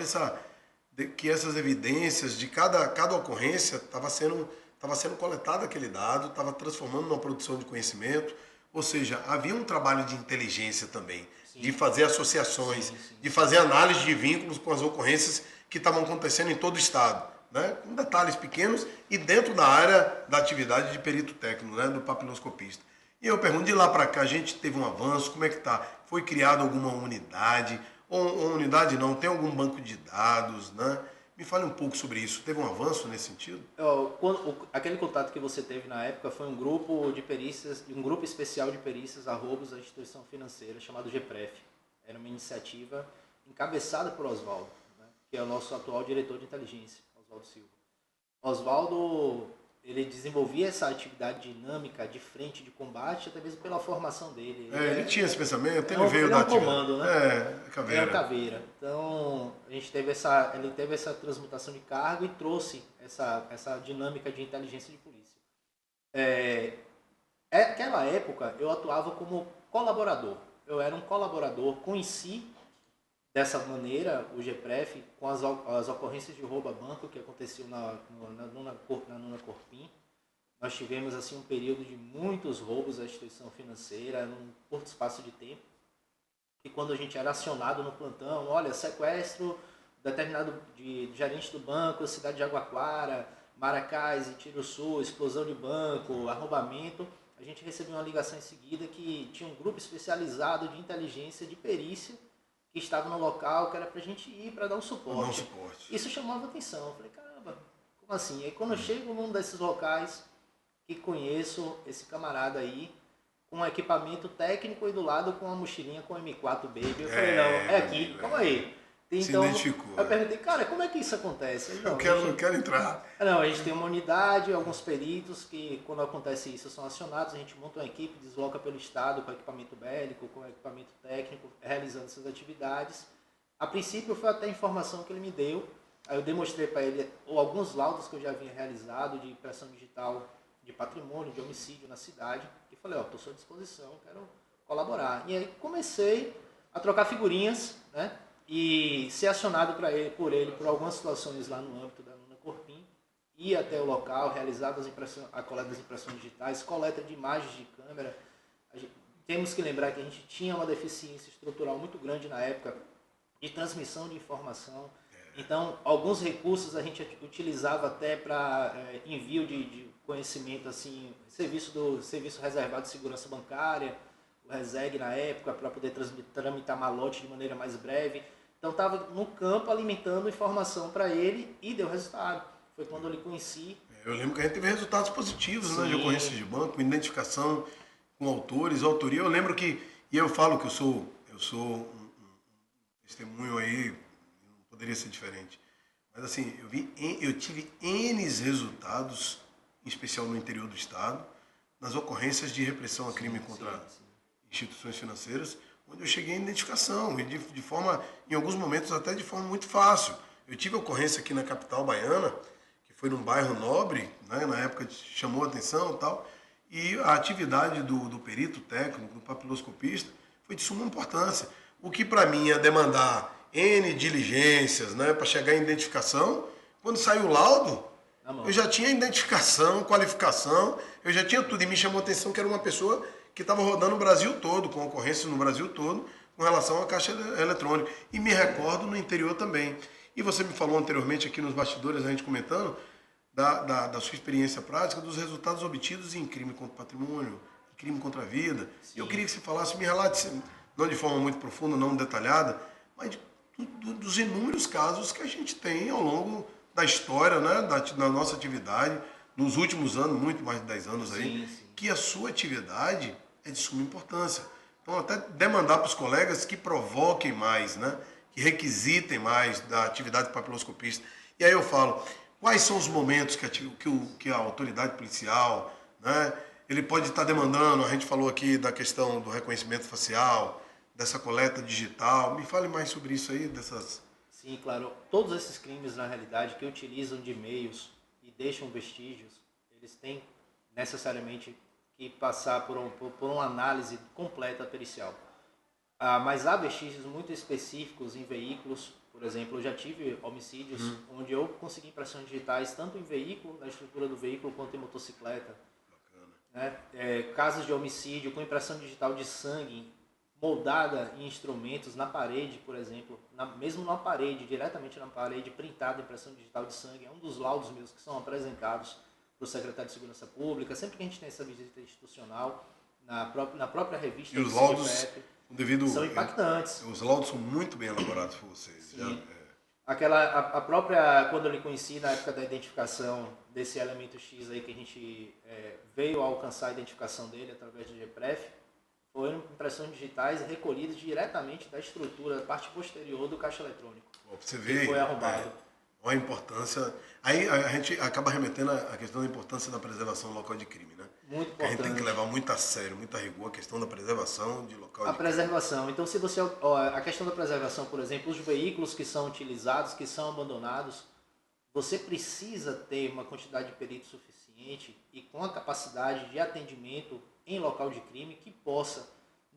que essas evidências de cada ocorrência estava sendo coletado aquele dado, estava transformando numa produção de conhecimento, ou seja, havia um trabalho de inteligência também, de fazer associações, de fazer análise de vínculos com as ocorrências que estavam acontecendo em todo o estado, né? Com detalhes pequenos e dentro da área da atividade de perito técnico, né? Do papiloscopista. E eu pergunto, de lá para cá a gente teve um avanço, como é que está? Foi criada alguma unidade? Ou unidade não, tem algum banco de dados, né? Me fale um pouco sobre isso. Teve um avanço nesse sentido? Aquele contato que você teve na época foi um grupo de perícias, um grupo especial de perícias a roubos da instituição financeira chamado GPREF. Era uma iniciativa encabeçada por Oswaldo, né, que é o nosso atual diretor de inteligência, Oswaldo Silva. Oswaldo, ele desenvolvia essa atividade dinâmica de frente de combate, até mesmo pela formação dele. Ele tinha esse pensamento, ele veio da comando, né? Caveira. Ele é um caveira. Então, ele teve essa transmutação de cargo e trouxe essa dinâmica de inteligência de polícia. Naquela época, eu atuava como colaborador. Eu era um colaborador, conheci dessa maneira o GPREF com as ocorrências de roubo a banco que aconteciam na Nuna Corpim. Nós tivemos assim um período de muitos roubos à instituição financeira num curto espaço de tempo. E quando a gente era acionado no plantão, olha, sequestro determinado de gerente do banco, cidade de Água Clara, Maracás e Tiruçu, explosão de banco, arrombamento, a gente recebeu uma ligação em seguida que tinha um grupo especializado de inteligência, de perícia, que estava no local, que era pra gente ir para dar um suporte. Isso chamava atenção. Eu falei, caramba, como assim? Aí quando eu chego num desses locais, que conheço esse camarada aí, com um equipamento técnico e do lado com uma mochilinha com M4 Baby, eu falei, não, é aqui, calma aí. Então, se identificou. Eu perguntei, cara, como é que isso acontece? Não, eu quero entrar. Não, a gente tem uma unidade, alguns peritos que, quando acontece isso, são acionados, a gente monta uma equipe, desloca pelo estado com equipamento bélico, com equipamento técnico, realizando essas atividades. A princípio foi até a informação que ele me deu, aí eu demonstrei para ele alguns laudos que eu já havia realizado de impressão digital de patrimônio, de homicídio na cidade, e falei, estou à sua disposição, quero colaborar. E aí comecei a trocar figurinhas, né? E ser acionado por ele por algumas situações lá no âmbito da Nuna Corpim, ir até o local, realizar a coleta das impressões digitais, coleta de imagens de câmera. Temos que lembrar que a gente tinha uma deficiência estrutural muito grande na época de transmissão de informação. Então, alguns recursos a gente utilizava até para envio de conhecimento, assim, serviço reservado de segurança bancária, o RESEG na época, para poder tramitar malote de maneira mais breve. Então estava no campo alimentando informação para ele e deu resultado. Foi quando eu lhe conheci. Eu lembro que a gente teve resultados positivos, né, de Sim. ocorrências de banco, identificação com autores, autoria. Eu lembro que, e eu falo que eu sou um testemunho aí, não poderia ser diferente. Mas assim, eu tive N resultados, em especial no interior do estado, nas ocorrências de repressão a crime contra instituições financeiras, onde eu cheguei em identificação, e de forma, em alguns momentos até de forma muito fácil. Eu tive ocorrência aqui na capital baiana, que foi num bairro nobre, né, na época chamou a atenção e tal, e a atividade do perito técnico, do papiloscopista, foi de suma importância. O que para mim ia demandar N diligências, né, para chegar em identificação, quando saiu o laudo, eu já tinha identificação, qualificação, eu já tinha tudo. E me chamou a atenção que era uma pessoa que estava rodando o Brasil todo, com ocorrências no Brasil todo, com relação à caixa eletrônica. E me recordo no interior também. E você me falou anteriormente aqui nos bastidores, a gente comentando, da sua experiência prática, dos resultados obtidos em crime contra o patrimônio, em crime contra a vida. Sim. Eu queria que você falasse, me relate, não de forma muito profunda, não detalhada, mas dos inúmeros casos que a gente tem ao longo da história, né, da nossa atividade, nos últimos anos, muito mais de 10 anos aí, sim. Que a sua atividade é de suma importância. Então, até demandar para os colegas que provoquem mais, né, que requisitem mais da atividade papiloscopista. E aí eu falo, quais são os momentos que a autoridade policial, né, ele pode estar demandando, a gente falou aqui da questão do reconhecimento facial, dessa coleta digital. Me fale mais sobre isso aí, dessas... Sim, claro. Todos esses crimes, na realidade, que utilizam de meios e deixam vestígios, eles têm necessariamente que passar por uma análise completa pericial. Mas há vestígios muito específicos em veículos. Por exemplo, eu já tive homicídios onde eu consegui impressões digitais tanto em veículo, na estrutura do veículo, quanto em motocicleta. Bacana. Casos de homicídio com impressão digital de sangue moldada em instrumentos, na parede, por exemplo, mesmo na parede, diretamente na parede, printada impressão digital de sangue. É um dos laudos meus que são apresentados para o secretário de Segurança Pública, sempre que a gente tem essa visita institucional, na própria revista do laudos, devido, são impactantes. Os laudos são muito bem elaborados por vocês. A própria, quando eu lhe conheci, na época da identificação desse elemento X aí, que a gente veio a alcançar a identificação dele através do GPREF, foram impressões digitais recolhidas diretamente da estrutura, da parte posterior do caixa eletrônico. Você vê, que foi arrombado. A importância... Aí a gente acaba remetendo a questão da importância da preservação local de crime, né? Muito importante. A gente tem que levar muito a sério, muito a rigor a questão da preservação de local de crime. A preservação. Então, se você... a questão da preservação, por exemplo, os veículos que são utilizados, que são abandonados, você precisa ter uma quantidade de peritos suficiente e com a capacidade de atendimento em local de crime que possa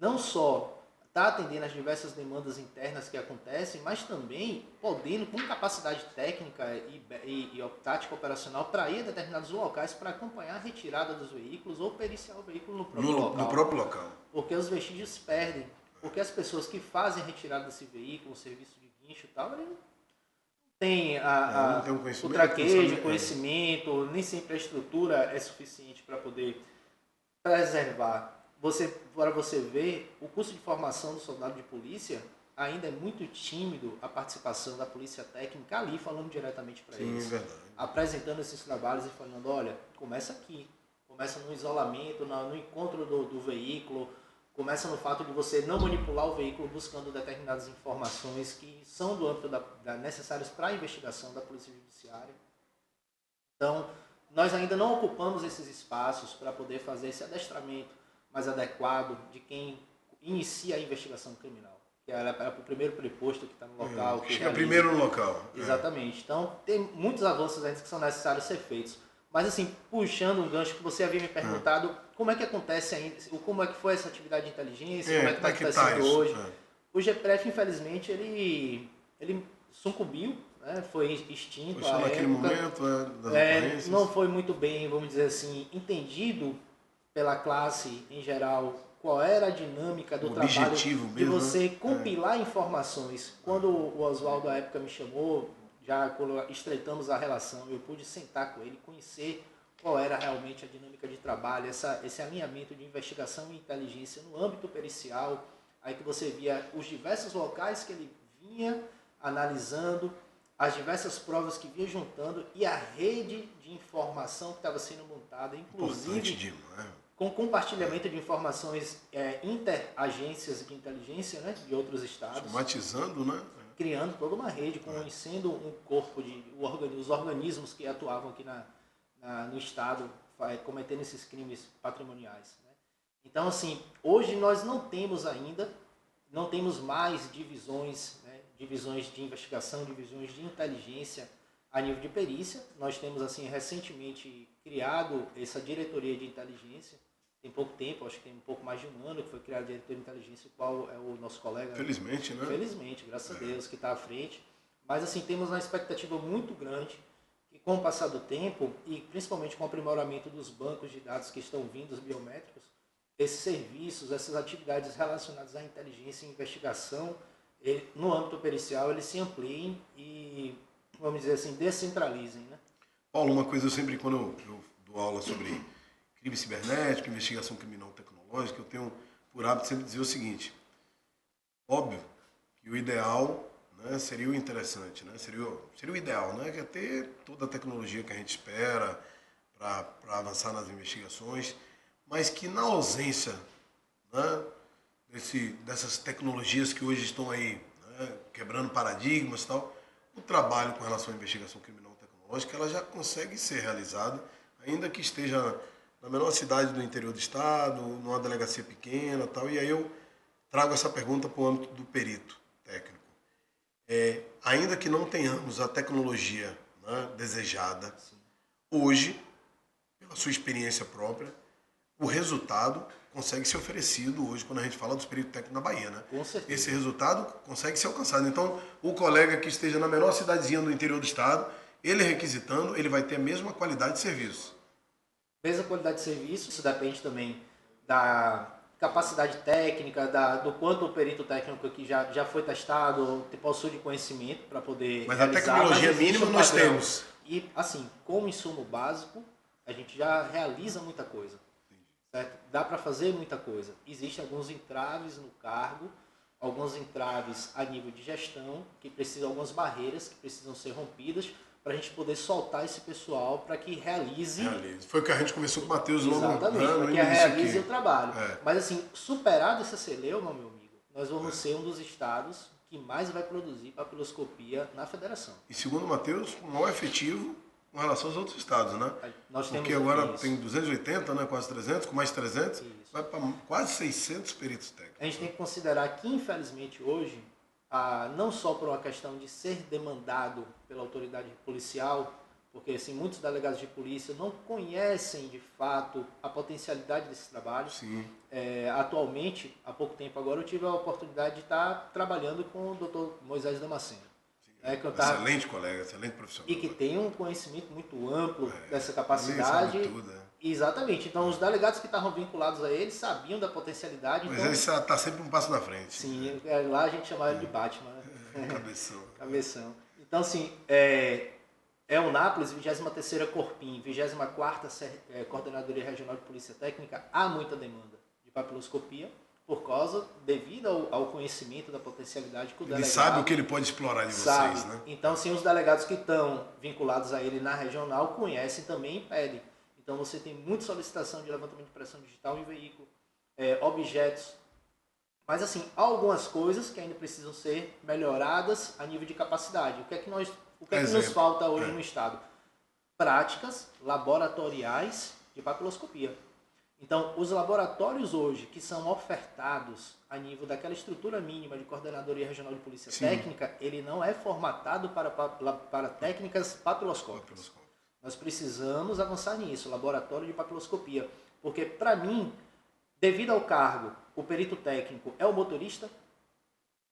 não só estar atendendo as diversas demandas internas que acontecem, mas também podendo, com capacidade técnica e tática operacional, para ir a determinados locais para acompanhar a retirada dos veículos ou periciar o veículo no próprio local. Porque os vestígios se perdem. Porque as pessoas que fazem a retirada desse veículo, o serviço de guincho e tal, ele não tem o traquejo, o conhecimento, nem sempre a estrutura é suficiente para poder preservar. Para você ver, o curso de formação do soldado de polícia ainda é muito tímido a participação da polícia técnica ali, falando diretamente para eles. Verdade. Apresentando esses trabalhos e falando, olha, começa aqui, começa no isolamento, no encontro do veículo, começa no fato de você não manipular o veículo buscando determinadas informações que são do âmbito necessárias para a investigação da polícia judiciária. Então, nós ainda não ocupamos esses espaços para poder fazer esse adestramento mais adequado de quem inicia a investigação criminal. Que era o primeiro preposto que está no local. Que chega primeiro no local. Exatamente. Então, tem muitos avanços ainda que são necessários ser feitos. Mas, assim, puxando um gancho que você havia me perguntado, como é que acontece ainda, como é que foi essa atividade de inteligência, como é que está acontecendo hoje. O GPREF, infelizmente, ele sucumbiu, né? Foi extinto. Foi só naquele momento das ocorrências. Não foi muito bem, vamos dizer assim, entendido pela classe em geral qual era a dinâmica do trabalho de você compilar informações. Quando o Oswaldo à época me chamou, já estreitamos a relação, eu pude sentar com ele, conhecer qual era realmente a dinâmica de trabalho, esse alinhamento de investigação e inteligência no âmbito pericial, aí que você via os diversos locais que ele vinha analisando, as diversas provas que vinha juntando e a rede de informação que estava sendo montada, inclusive com compartilhamento de informações interagências de inteligência, né, de outros estados. Somatizando, né? Criando toda uma rede, conhecendo um corpo os organismos que atuavam aqui no estado, cometendo esses crimes patrimoniais. Né? Então, assim, hoje nós não temos mais divisões, né, divisões de investigação, divisões de inteligência a nível de perícia. Nós temos, assim, recentemente criado essa diretoria de inteligência, tem pouco tempo, acho que tem um pouco mais de um ano que foi criada a diretoria de inteligência, o qual é o nosso colega... Felizmente, né? Felizmente, graças a Deus, que está à frente. Mas, assim, temos uma expectativa muito grande que, com o passar do tempo, e principalmente com o aprimoramento dos bancos de dados que estão vindo, os biométricos, esses serviços, essas atividades relacionadas à inteligência e investigação, no âmbito pericial, eles se ampliem e, vamos dizer assim, descentralizem, né? Paulo, uma coisa, eu sempre, quando eu dou aula sobre crime cibernético, investigação criminal tecnológica, eu tenho por hábito sempre dizer o seguinte: óbvio que o ideal, né, seria o interessante, né, seria o ideal, né, que é ter toda a tecnologia que a gente espera para avançar nas investigações, mas que na ausência, né, dessas tecnologias que hoje estão aí, né, quebrando paradigmas e tal, o trabalho com relação à investigação criminal tecnológica ela já consegue ser realizada, ainda que esteja na menor cidade do interior do estado, numa delegacia pequena, tal. E aí eu trago essa pergunta para o âmbito do perito técnico. Ainda que não tenhamos a tecnologia, né, desejada, sim, hoje, pela sua experiência própria, o resultado consegue ser oferecido hoje quando a gente fala dos peritos técnicos na Bahia, né? Com certeza. Esse resultado consegue ser alcançado. Então, o colega que esteja na menor cidadezinha do interior do estado, ele requisitando, ele vai ter a mesma qualidade de serviço. Mesma qualidade de serviço, isso depende também da capacidade técnica, do quanto o perito técnico aqui já foi testado, possui de conhecimento para poder mas realizar. A tecnologia mínima nós temos. E, assim, como insumo básico, a gente já realiza muita coisa. Certo? Dá para fazer muita coisa. Existem alguns entraves no cargo, alguns entraves a nível de gestão, que precisam, algumas barreiras que precisam ser rompidas, para a gente poder soltar esse pessoal para que realize. Foi o que a gente começou com o Matheus logo no para que realize o trabalho. Mas assim, superado essa celeuma, meu amigo, nós vamos ser um dos estados que mais vai produzir papiloscopia na federação. E segundo o Matheus, o maior efetivo com relação aos outros estados, né? Nós temos porque agora tem 280, né? Quase 300, com mais 300, isso, vai para quase 600 peritos técnicos. A gente tem que considerar que, infelizmente, hoje, não só por uma questão de ser demandado pela autoridade policial, porque assim, muitos delegados de polícia não conhecem de fato a potencialidade desse trabalho. Sim. Atualmente, há pouco tempo agora, eu tive a oportunidade de estar trabalhando com o Dr. Moisés Damasceno. Excelente colega, excelente profissional. E que tem um conhecimento muito amplo dessa capacidade. Ele sabe tudo, Exatamente. Então, os delegados que estavam vinculados a ele sabiam da potencialidade. Mas então, ele está sempre um passo na frente. Sim, lá a gente chamava ele de Batman. Né? Cabeção. Cabeção. Então, assim, o Nápoles, 23ª Corpim, 24ª Coordenadoria Regional de Polícia Técnica, há muita demanda de papiloscopia, devido ao conhecimento da potencialidade que o delegado... Ele sabe o que ele pode explorar de vocês, né? Então, sim, os delegados que estão vinculados a ele na regional conhecem também e pedem. Então, você tem muita solicitação de levantamento de pressão digital em veículo, objetos. Mas, assim, há algumas coisas que ainda precisam ser melhoradas a nível de capacidade. O que é que nos falta hoje no Estado? Práticas laboratoriais de papiloscopia. Então, os laboratórios hoje que são ofertados a nível daquela estrutura mínima de Coordenadoria Regional de Polícia Técnica, ele não é formatado para técnicas papiloscópicas. Nós precisamos avançar nisso, laboratório de papiloscopia. Porque, para mim, devido ao cargo, o perito técnico é o motorista,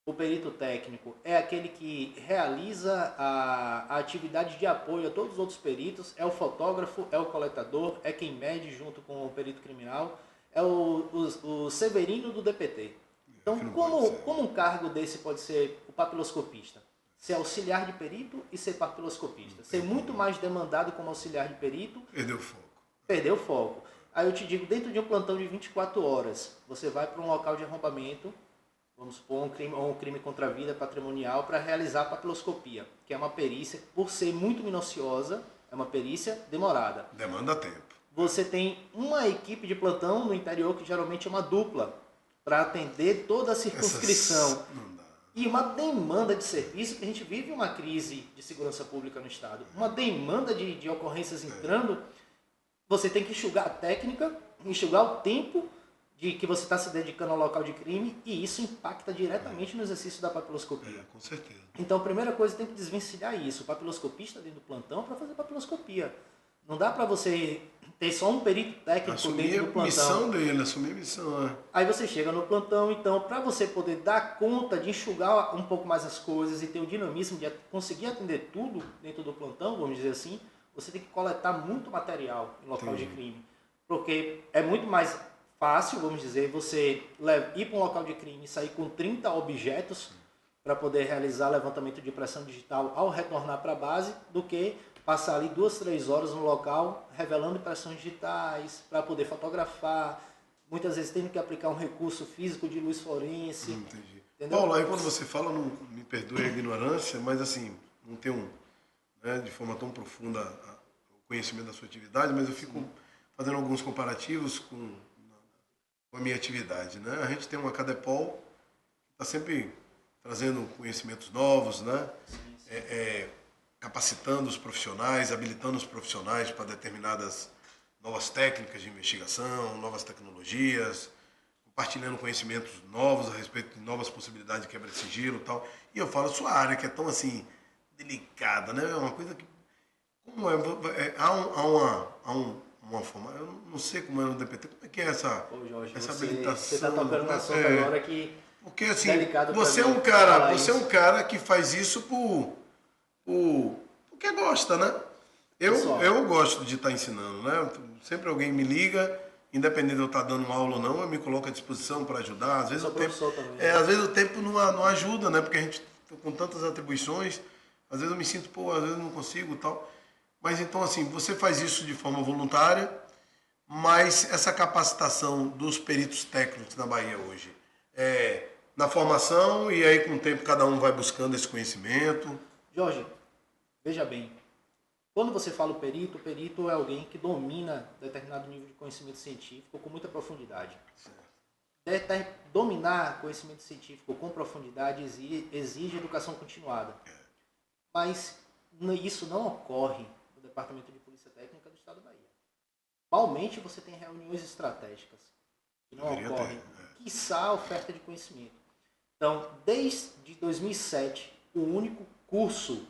o perito técnico é aquele que realiza a atividade de apoio a todos os outros peritos, é o fotógrafo, é o coletador, é quem mede junto com o perito criminal, é o severino do DPT. Então, como um cargo desse pode ser o papiloscopista? Ser auxiliar de perito e ser papiloscopista. Ser muito mais demandado como auxiliar de perito. Perdeu o foco. Perdeu o foco. Aí eu te digo, dentro de um plantão de 24 horas, você vai para um local de arrombamento, vamos supor um crime contra a vida patrimonial, para realizar a papiloscopia, que é uma perícia, por ser muito minuciosa, é uma perícia demorada. Demanda tempo. Você tem uma equipe de plantão no interior, que geralmente é uma dupla, para atender toda a circunscrição. Não dá. E uma demanda de serviço, que a gente vive uma crise de segurança pública no Estado. Uma demanda de ocorrências entrando, você tem que enxugar a técnica, enxugar o tempo de que você está se dedicando ao local de crime, e isso impacta diretamente no exercício da papiloscopia. Com certeza. Então, a primeira coisa, tem que desvencilhar isso. O papiloscopista dentro do plantão para fazer papiloscopia. Não dá para você ter só um perito técnico Assumir dentro do a plantão. missão dele, assumir a missão. Aí você chega no plantão, então, para você poder dar conta de enxugar um pouco mais as coisas e ter o dinamismo de conseguir atender tudo dentro do plantão, vamos dizer assim, você tem que coletar muito material em local de crime. Porque é muito mais fácil, vamos dizer, você ir para um local de crime e sair com 30 objetos para poder realizar levantamento de impressão digital ao retornar para a base, do que passar ali 2, 3 horas no local revelando impressões digitais para poder fotografar, muitas vezes tendo que aplicar um recurso físico de luz forense. Entendi. Entendeu? Paulo, aí quando você fala, não me perdoe a ignorância, mas assim, não tenho de forma tão profunda o conhecimento da sua atividade, mas eu fico fazendo alguns comparativos com a minha atividade, né? A gente tem uma Cadepol que está sempre trazendo conhecimentos novos, né? Capacitando os profissionais, habilitando os profissionais para determinadas novas técnicas de investigação, novas tecnologias, compartilhando conhecimentos novos a respeito de novas possibilidades de quebra de sigilo e tal. E eu falo, sua área que é tão assim delicada, né? É uma coisa que como há uma forma, eu não sei como é no DPT, como é que é essa, Jorge, essa você habilitação? Você está tocando no assunto agora que porque assim, delicado pra você é mim um cara, falar você é um isso. cara que faz isso porque gosta, né? Eu gosto de estar ensinando, né? Sempre alguém me liga, independente de eu estar dando aula ou não, eu me coloco à disposição para ajudar. Às vezes Sou professor também. às vezes o tempo não ajuda, né? Porque a gente com tantas atribuições, às vezes eu me sinto, às vezes não consigo, e tal. Mas então assim, você faz isso de forma voluntária, mas essa capacitação dos peritos técnicos na Bahia hoje na formação, e aí com o tempo cada um vai buscando esse conhecimento. Jorge, veja bem, quando você fala o perito é alguém que domina determinado nível de conhecimento científico com muita profundidade. Dominar conhecimento científico com profundidade exige educação continuada. Mas isso não ocorre no Departamento de Polícia Técnica do Estado da Bahia. Normalmente você tem reuniões estratégicas que não ocorrem, quiçá a oferta de conhecimento. Então, desde 2007, o único curso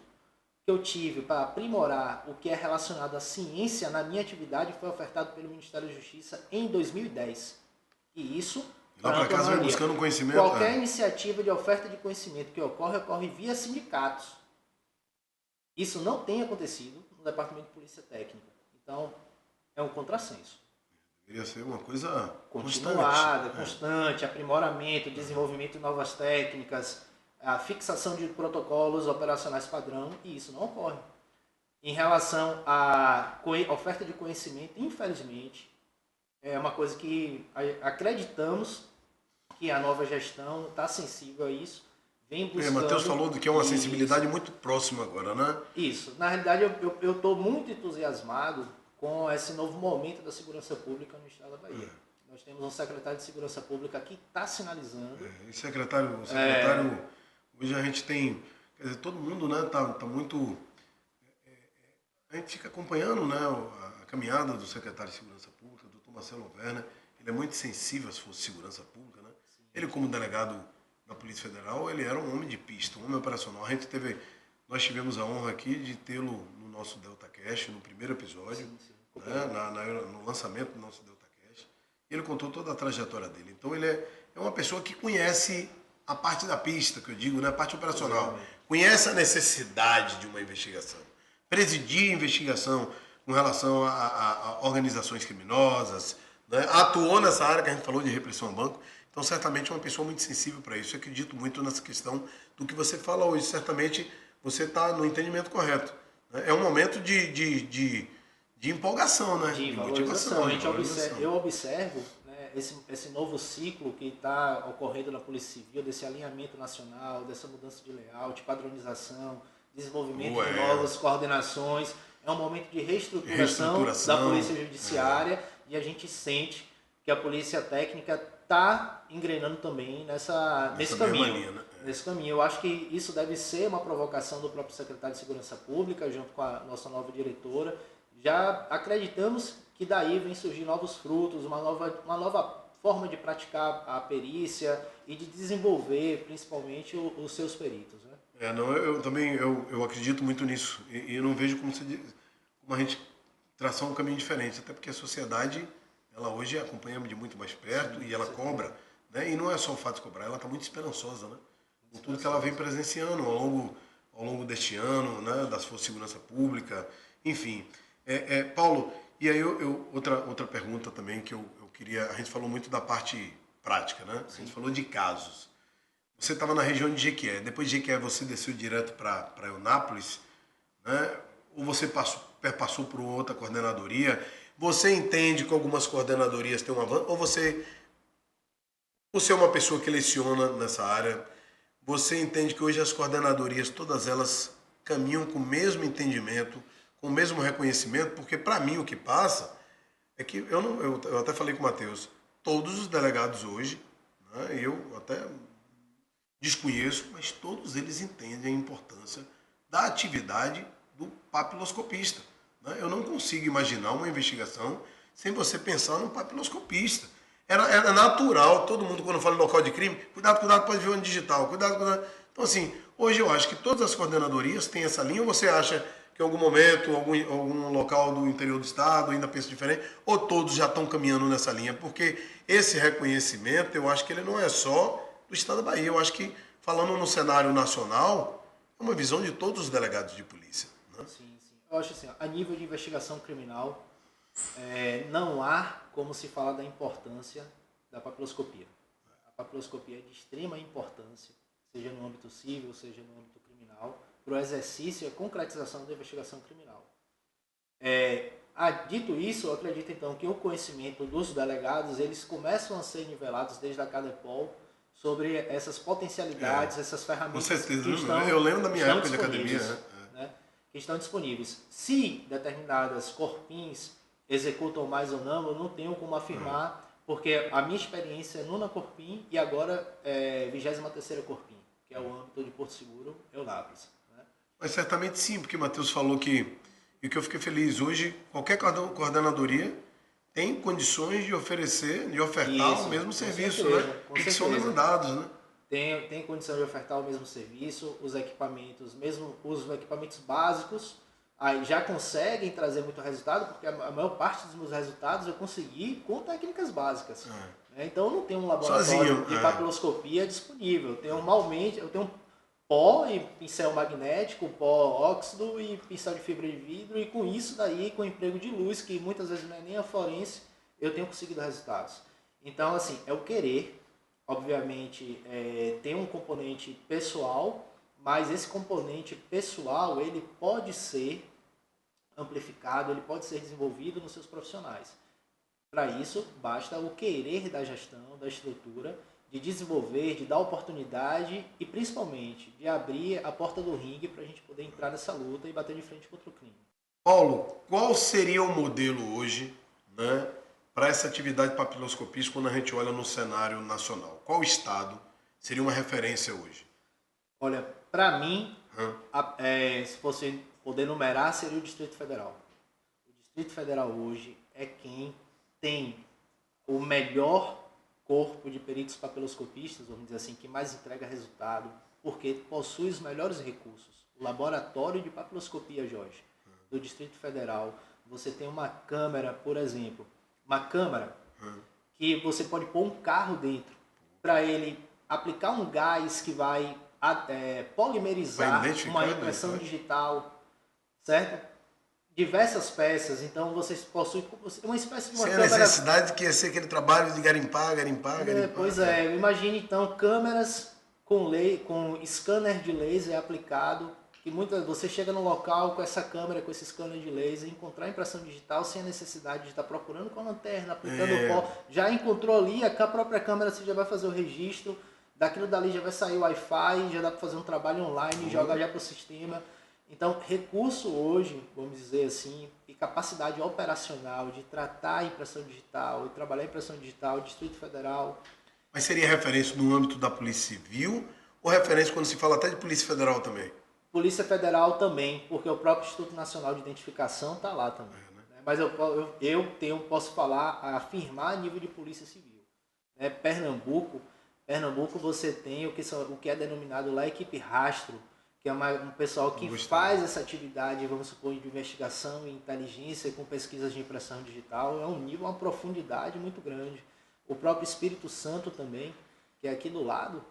que eu tive para aprimorar o que é relacionado à ciência na minha atividade foi ofertado pelo Ministério da Justiça em 2010. E isso, lá para casa vai buscando conhecimento. Qualquer iniciativa de oferta de conhecimento que ocorre via sindicatos. Isso não tem acontecido no Departamento de Polícia Técnica. Então, é um contrassenso. Deveria ser uma coisa continuada, constante, aprimoramento, desenvolvimento de novas técnicas, a fixação de protocolos operacionais padrão, e isso não ocorre. Em relação à oferta de conhecimento, infelizmente, é uma coisa que acreditamos que a nova gestão está sensível a isso, vem buscando... Matheus falou que é uma sensibilidade muito próxima agora, né? Isso. Na realidade, eu estou muito entusiasmado com esse novo momento da segurança pública no estado da Bahia. Nós temos um secretário de segurança pública que está sinalizando. E secretário, hoje a gente tem, quer dizer, todo mundo, né, tá muito, a gente fica acompanhando, né, a caminhada do secretário de segurança pública, do Dr. Marcelo Werner. Ele é muito sensível às forças de segurança pública, né? Sim. Ele como delegado da Polícia Federal, ele era um homem de pista, um homem operacional. Nós tivemos a honra aqui de tê-lo no nosso DeltaCast, no primeiro episódio, né, no lançamento do nosso DeltaCast. Ele contou toda a trajetória dele. Então ele é uma pessoa que conhece a parte da pista, que eu digo, né, a parte operacional. Conhece a necessidade de uma investigação. Presidir investigação com relação a organizações criminosas, né, atuou nessa área que a gente falou de repressão a banco. Então, certamente, é uma pessoa muito sensível para isso. Eu acredito muito nessa questão do que você fala hoje. Certamente, você está no entendimento correto. É um momento de de empolgação, né? De motivação. valorização. Eu observo, né, esse novo ciclo que está ocorrendo na Polícia Civil, desse alinhamento nacional, dessa mudança de layout, padronização, desenvolvimento de novas coordenações. É um momento de reestruturação da Polícia Judiciária e a gente sente que a Polícia Técnica está engrenando também nesse caminho. Linha, né? Nesse caminho. Eu acho que isso deve ser uma provocação do próprio secretário de Segurança Pública, junto com a nossa nova diretora. Já acreditamos que daí vem surgir novos frutos, uma nova forma de praticar a perícia e de desenvolver, principalmente, os seus peritos. Né? Eu também eu acredito muito nisso. E eu não vejo como a gente traçar um caminho diferente. Até porque a sociedade, ela hoje acompanha de muito mais perto e ela cobra. Né? E não é só o fato de cobrar, ela está muito esperançosa, né? Com tudo que ela vem presenciando ao longo deste ano, né? Das Forças de Segurança Pública, enfim. Paulo, e aí outra pergunta também que eu queria... A gente falou muito da parte prática, né? A gente falou de casos. Você estava na região de Jequié. Depois de Jequié você desceu direto para Eunápolis, né? Ou você passou por outra coordenadoria? Você entende que algumas coordenadorias têm um avanço? Ou você é uma pessoa que leciona nessa área? Você entende que hoje as coordenadorias, todas elas caminham com o mesmo entendimento, com o mesmo reconhecimento? Porque para mim o que passa é que eu até falei com o Matheus, todos os delegados hoje, né, eu até desconheço, mas todos eles entendem a importância da atividade do papiloscopista. Né? Eu não consigo imaginar uma investigação sem você pensar no papiloscopista. Era natural, todo mundo quando fala em local de crime, cuidado, pode ver onde digital, cuidado. Então assim, hoje eu acho que todas as coordenadorias têm essa linha, ou você acha que em algum momento, algum local do interior do estado ainda pensa diferente, ou todos já estão caminhando nessa linha? Porque esse reconhecimento, eu acho que ele não é só do estado da Bahia, eu acho que, falando no cenário nacional, é uma visão de todos os delegados de polícia. Né? Sim. Eu acho assim, a nível de investigação criminal, não há como se falar da importância da papiloscopia. A papiloscopia é de extrema importância, seja no âmbito civil, seja no âmbito criminal, para o exercício e a concretização da investigação criminal. Dito isso, eu acredito então que o conhecimento dos delegados, eles começam a ser nivelados desde a CADEPOL sobre essas potencialidades, essas ferramentas. Com certeza, que estão, eu lembro da minha época de academia. Né? Que estão disponíveis. Se determinadas corpins executam mais ou não, eu não tenho como afirmar, porque a minha experiência é nona corpim e agora 23ª corpim, que é o âmbito de Porto Seguro, Eunápolis. Né? Mas certamente sim, porque o Matheus falou que, e que eu fiquei feliz, hoje qualquer coordenadoria tem condições de ofertar o mesmo serviço, certeza, né? Que são demandados, né? Tem condição de ofertar o mesmo serviço, os equipamentos, mesmo os equipamentos básicos, aí já conseguem trazer muito resultado, porque a maior parte dos meus resultados eu consegui com técnicas básicas. Então eu não tenho um laboratório de papiloscopia disponível. Eu tenho pó e pincel magnético, pó óxido e pincel de fibra de vidro, e com isso daí, com o emprego de luz, que muitas vezes não é nem a forense, eu tenho conseguido resultados. Então, assim, é o querer. Obviamente, tem um componente pessoal, mas esse componente pessoal, ele pode ser amplificado, ele pode ser desenvolvido nos seus profissionais. Para isso, basta o querer da gestão, da estrutura, de desenvolver, de dar oportunidade e, principalmente, de abrir a porta do ringue para a gente poder entrar nessa luta e bater de frente contra o crime. Paulo, qual seria o modelo hoje, né, para essa atividade papiloscopista quando a gente olha no cenário nacional? Qual estado seria uma referência hoje? Olha, para mim, se fosse poder numerar, seria o Distrito Federal. O Distrito Federal hoje é quem tem o melhor corpo de peritos papiloscopistas, vamos dizer assim, que mais entrega resultado, porque possui os melhores recursos. O laboratório de papiloscopia, Jorge, do Distrito Federal, você tem uma câmera, por exemplo, uma câmara que você pode pôr um carro dentro para ele aplicar um gás que vai polimerizar uma impressão digital, certo? Diversas peças, então vocês possuem uma espécie de uma câmera... Sem a necessidade que ia ser aquele trabalho de garimpar. Pois imagine então câmeras com scanner de laser aplicado que você chega no local com essa câmera, com esse scanner de laser, encontrar impressão digital sem a necessidade de estar procurando com a lanterna, aplicando o pó. Já encontrou ali, com a própria câmera você já vai fazer o registro, daquilo dali já vai sair o Wi-Fi, já dá para fazer um trabalho online, jogar já para o sistema. Então, recurso hoje, vamos dizer assim, e capacidade operacional de tratar a impressão digital e trabalhar a impressão digital, Distrito Federal. Mas seria referência no âmbito da Polícia Civil ou referência quando se fala até de Polícia Federal também? Polícia Federal também, porque o próprio Instituto Nacional de Identificação está lá também. Mas eu posso falar, afirmar a nível de Polícia Civil. Pernambuco você tem o que é denominado lá equipe rastro, que é um pessoal que faz essa atividade, vamos supor, de investigação e inteligência com pesquisas de impressão digital. É um nível, uma profundidade muito grande. O próprio Espírito Santo também, que é aqui do lado.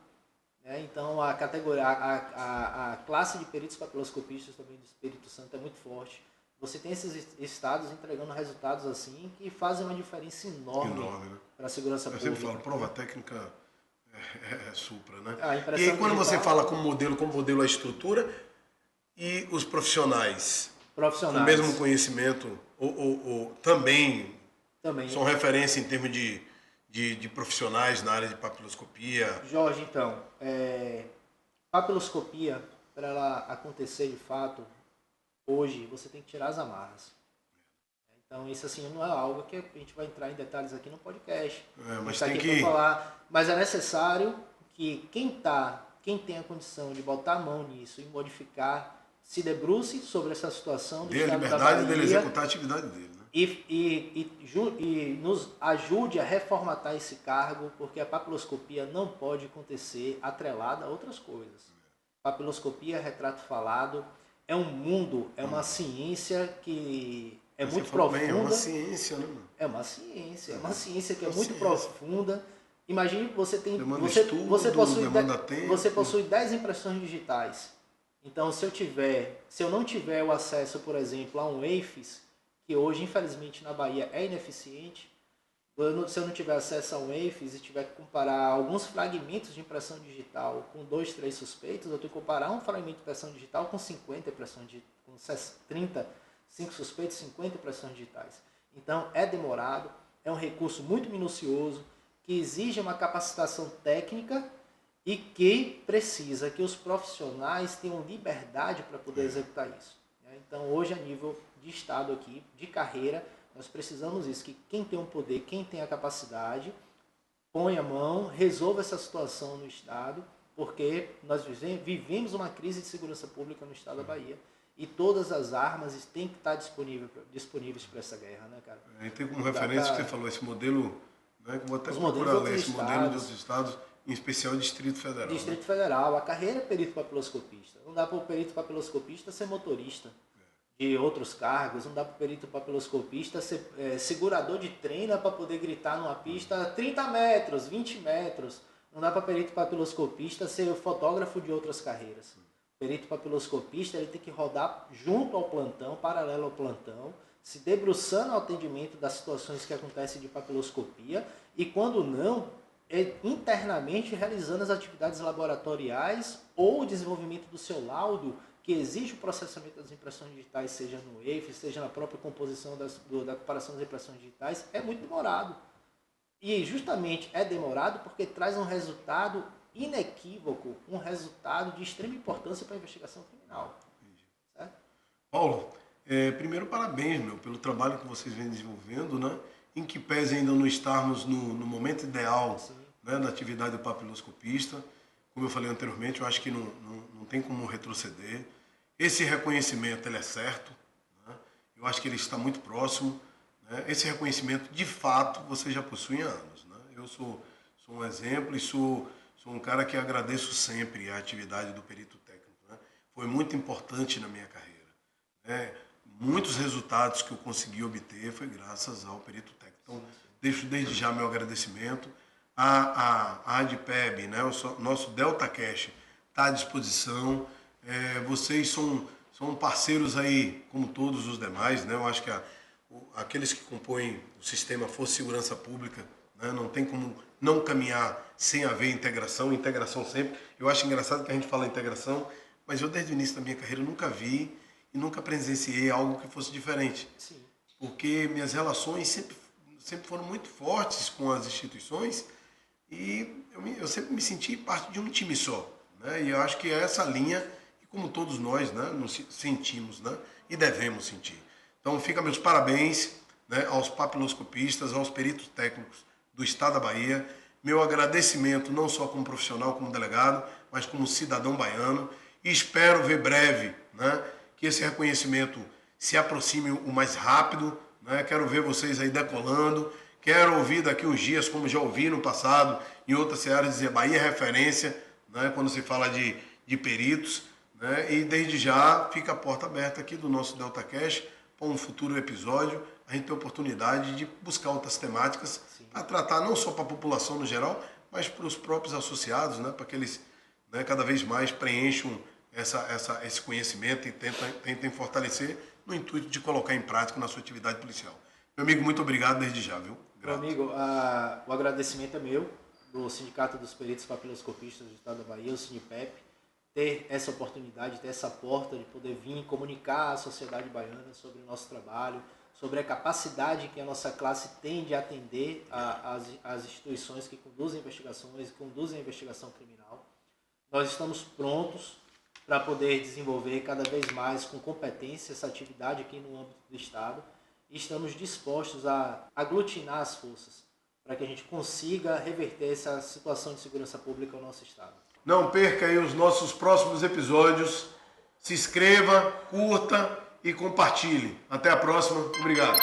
Então a categoria, a classe de peritos papiloscopistas também do Espírito Santo é muito forte. Você tem esses estados entregando resultados assim que fazem uma diferença enorme né? Para a segurança pública. Eu sempre falo, prova técnica é supra, né? E aí quando você fala como modelo a estrutura e os profissionais com o mesmo conhecimento ou também são referência em termos de profissionais na área de papiloscopia? Jorge, então, papiloscopia, para ela acontecer de fato, hoje você tem que tirar as amarras. Então isso assim não é algo que a gente vai entrar em detalhes aqui no podcast. Mas tem que falar, mas é necessário que quem tem a condição de botar a mão nisso e modificar, se debruce sobre essa situação do estado da Bahia. Dê a liberdade dele executar a atividade dele, né? E nos ajude a reformatar esse cargo, porque a papiloscopia não pode acontecer atrelada a outras coisas. Papiloscopia, retrato falado, é um mundo, é uma ciência que é muito profunda. Bem, é uma ciência, né? É uma ciência que é muito profunda. Imagine que você tem, você possui 10 impressões digitais. Então, se eu não tiver o acesso, por exemplo, a um EIFES, que hoje, infelizmente, na Bahia é ineficiente, se eu não tiver acesso a um EIFES e tiver que comparar alguns fragmentos de impressão digital com 2, 3 suspeitos, eu tenho que comparar um fragmento de impressão digital com 50 impressões com 30, 5 suspeitos, 50 impressões digitais. Então, é demorado, é um recurso muito minucioso, que exige uma capacitação técnica e que precisa que os profissionais tenham liberdade para poder executar isso. Então, hoje, a nível de Estado aqui, de carreira, nós precisamos disso, que quem tem o poder, quem tem a capacidade, põe a mão, resolva essa situação no Estado, porque nós vivemos uma crise de segurança pública no Estado da Bahia e todas as armas têm que estar disponíveis para essa guerra, né, cara? Tem como referência que você falou, esse modelo, né, vou até procurar ler esse modelo de outros estados, em especial o Distrito Federal. Distrito Federal, a carreira é perito papiloscopista. Não dá para o perito papiloscopista ser motorista de outros cargos, não dá para o perito papiloscopista ser segurador de treina para poder gritar numa pista 30 metros, 20 metros. Não dá para o perito papiloscopista ser fotógrafo de outras carreiras. O perito papiloscopista ele tem que rodar junto ao plantão, paralelo ao plantão, se debruçando ao atendimento das situações que acontecem de papiloscopia e, quando não, internamente realizando as atividades laboratoriais ou o desenvolvimento do seu laudo, que exige o processamento das impressões digitais, seja no EIFES, seja na própria composição da preparação das impressões digitais, é muito demorado. E justamente é demorado porque traz um resultado inequívoco, um resultado de extrema importância para a investigação criminal. Certo? Paulo, primeiro parabéns, pelo trabalho que vocês vêm desenvolvendo, né? Em que pese ainda não estarmos no momento ideal, né, da atividade do papiloscopista. Como eu falei anteriormente, eu acho que não tem como retroceder. Esse reconhecimento ele é certo, né? Eu acho que ele está muito próximo. Né? Esse reconhecimento, de fato, você já possui há anos. Né? Eu sou um exemplo e sou um cara que agradeço sempre a atividade do perito técnico. Né? Foi muito importante na minha carreira. Né? Muitos resultados que eu consegui obter foi graças ao perito técnico. Então, deixo desde já meu agradecimento. A ADPEB, né, o nosso Delta Cash, está à disposição. Vocês são parceiros aí, como todos os demais. Né? Eu acho que aqueles que compõem o sistema Força e Segurança Pública, né, não tem como não caminhar sem haver integração sempre. Eu acho engraçado que a gente fala integração, mas eu desde o início da minha carreira nunca vi e nunca presenciei algo que fosse diferente. Sim. Porque minhas relações sempre foram muito fortes com as instituições e eu sempre me senti parte de um time só, né? E eu acho que é essa linha, e como todos nós, né, nos sentimos, né, e devemos sentir. Então fica meus parabéns, né, aos papiloscopistas, aos peritos técnicos do Estado da Bahia, meu agradecimento não só como profissional, como delegado, mas como cidadão baiano, e espero ver breve, né, que esse reconhecimento se aproxime o mais rápido, né? Quero ver vocês aí decolando, quero ouvir daqui uns dias, como já ouvi no passado, em outras áreas, dizer Bahia é referência, né, quando se fala de peritos, né, e desde já fica a porta aberta aqui do nosso DeltaCast para um futuro episódio, a gente tem a oportunidade de buscar outras temáticas para tratar não só para a população no geral, mas para os próprios associados, né, para que eles, né, cada vez mais preencham esse conhecimento e tentem fortalecer no intuito de colocar em prática na sua atividade policial. Meu amigo, muito obrigado desde já, viu? Grato. Meu amigo, o agradecimento é meu, do Sindicato dos Peritos Papiloscopistas do Estado da Bahia, o SINIPEP, ter essa oportunidade, ter essa porta de poder vir comunicar à sociedade baiana sobre o nosso trabalho, sobre a capacidade que a nossa classe tem de atender as instituições que conduzem investigações e conduzem a investigação criminal. Nós estamos prontos para poder desenvolver cada vez mais com competência essa atividade aqui no âmbito do Estado e estamos dispostos a aglutinar as forças para que a gente consiga reverter essa situação de segurança pública no nosso Estado. Não perca aí os nossos próximos episódios, se inscreva, curta e compartilhe. Até a próxima, obrigado.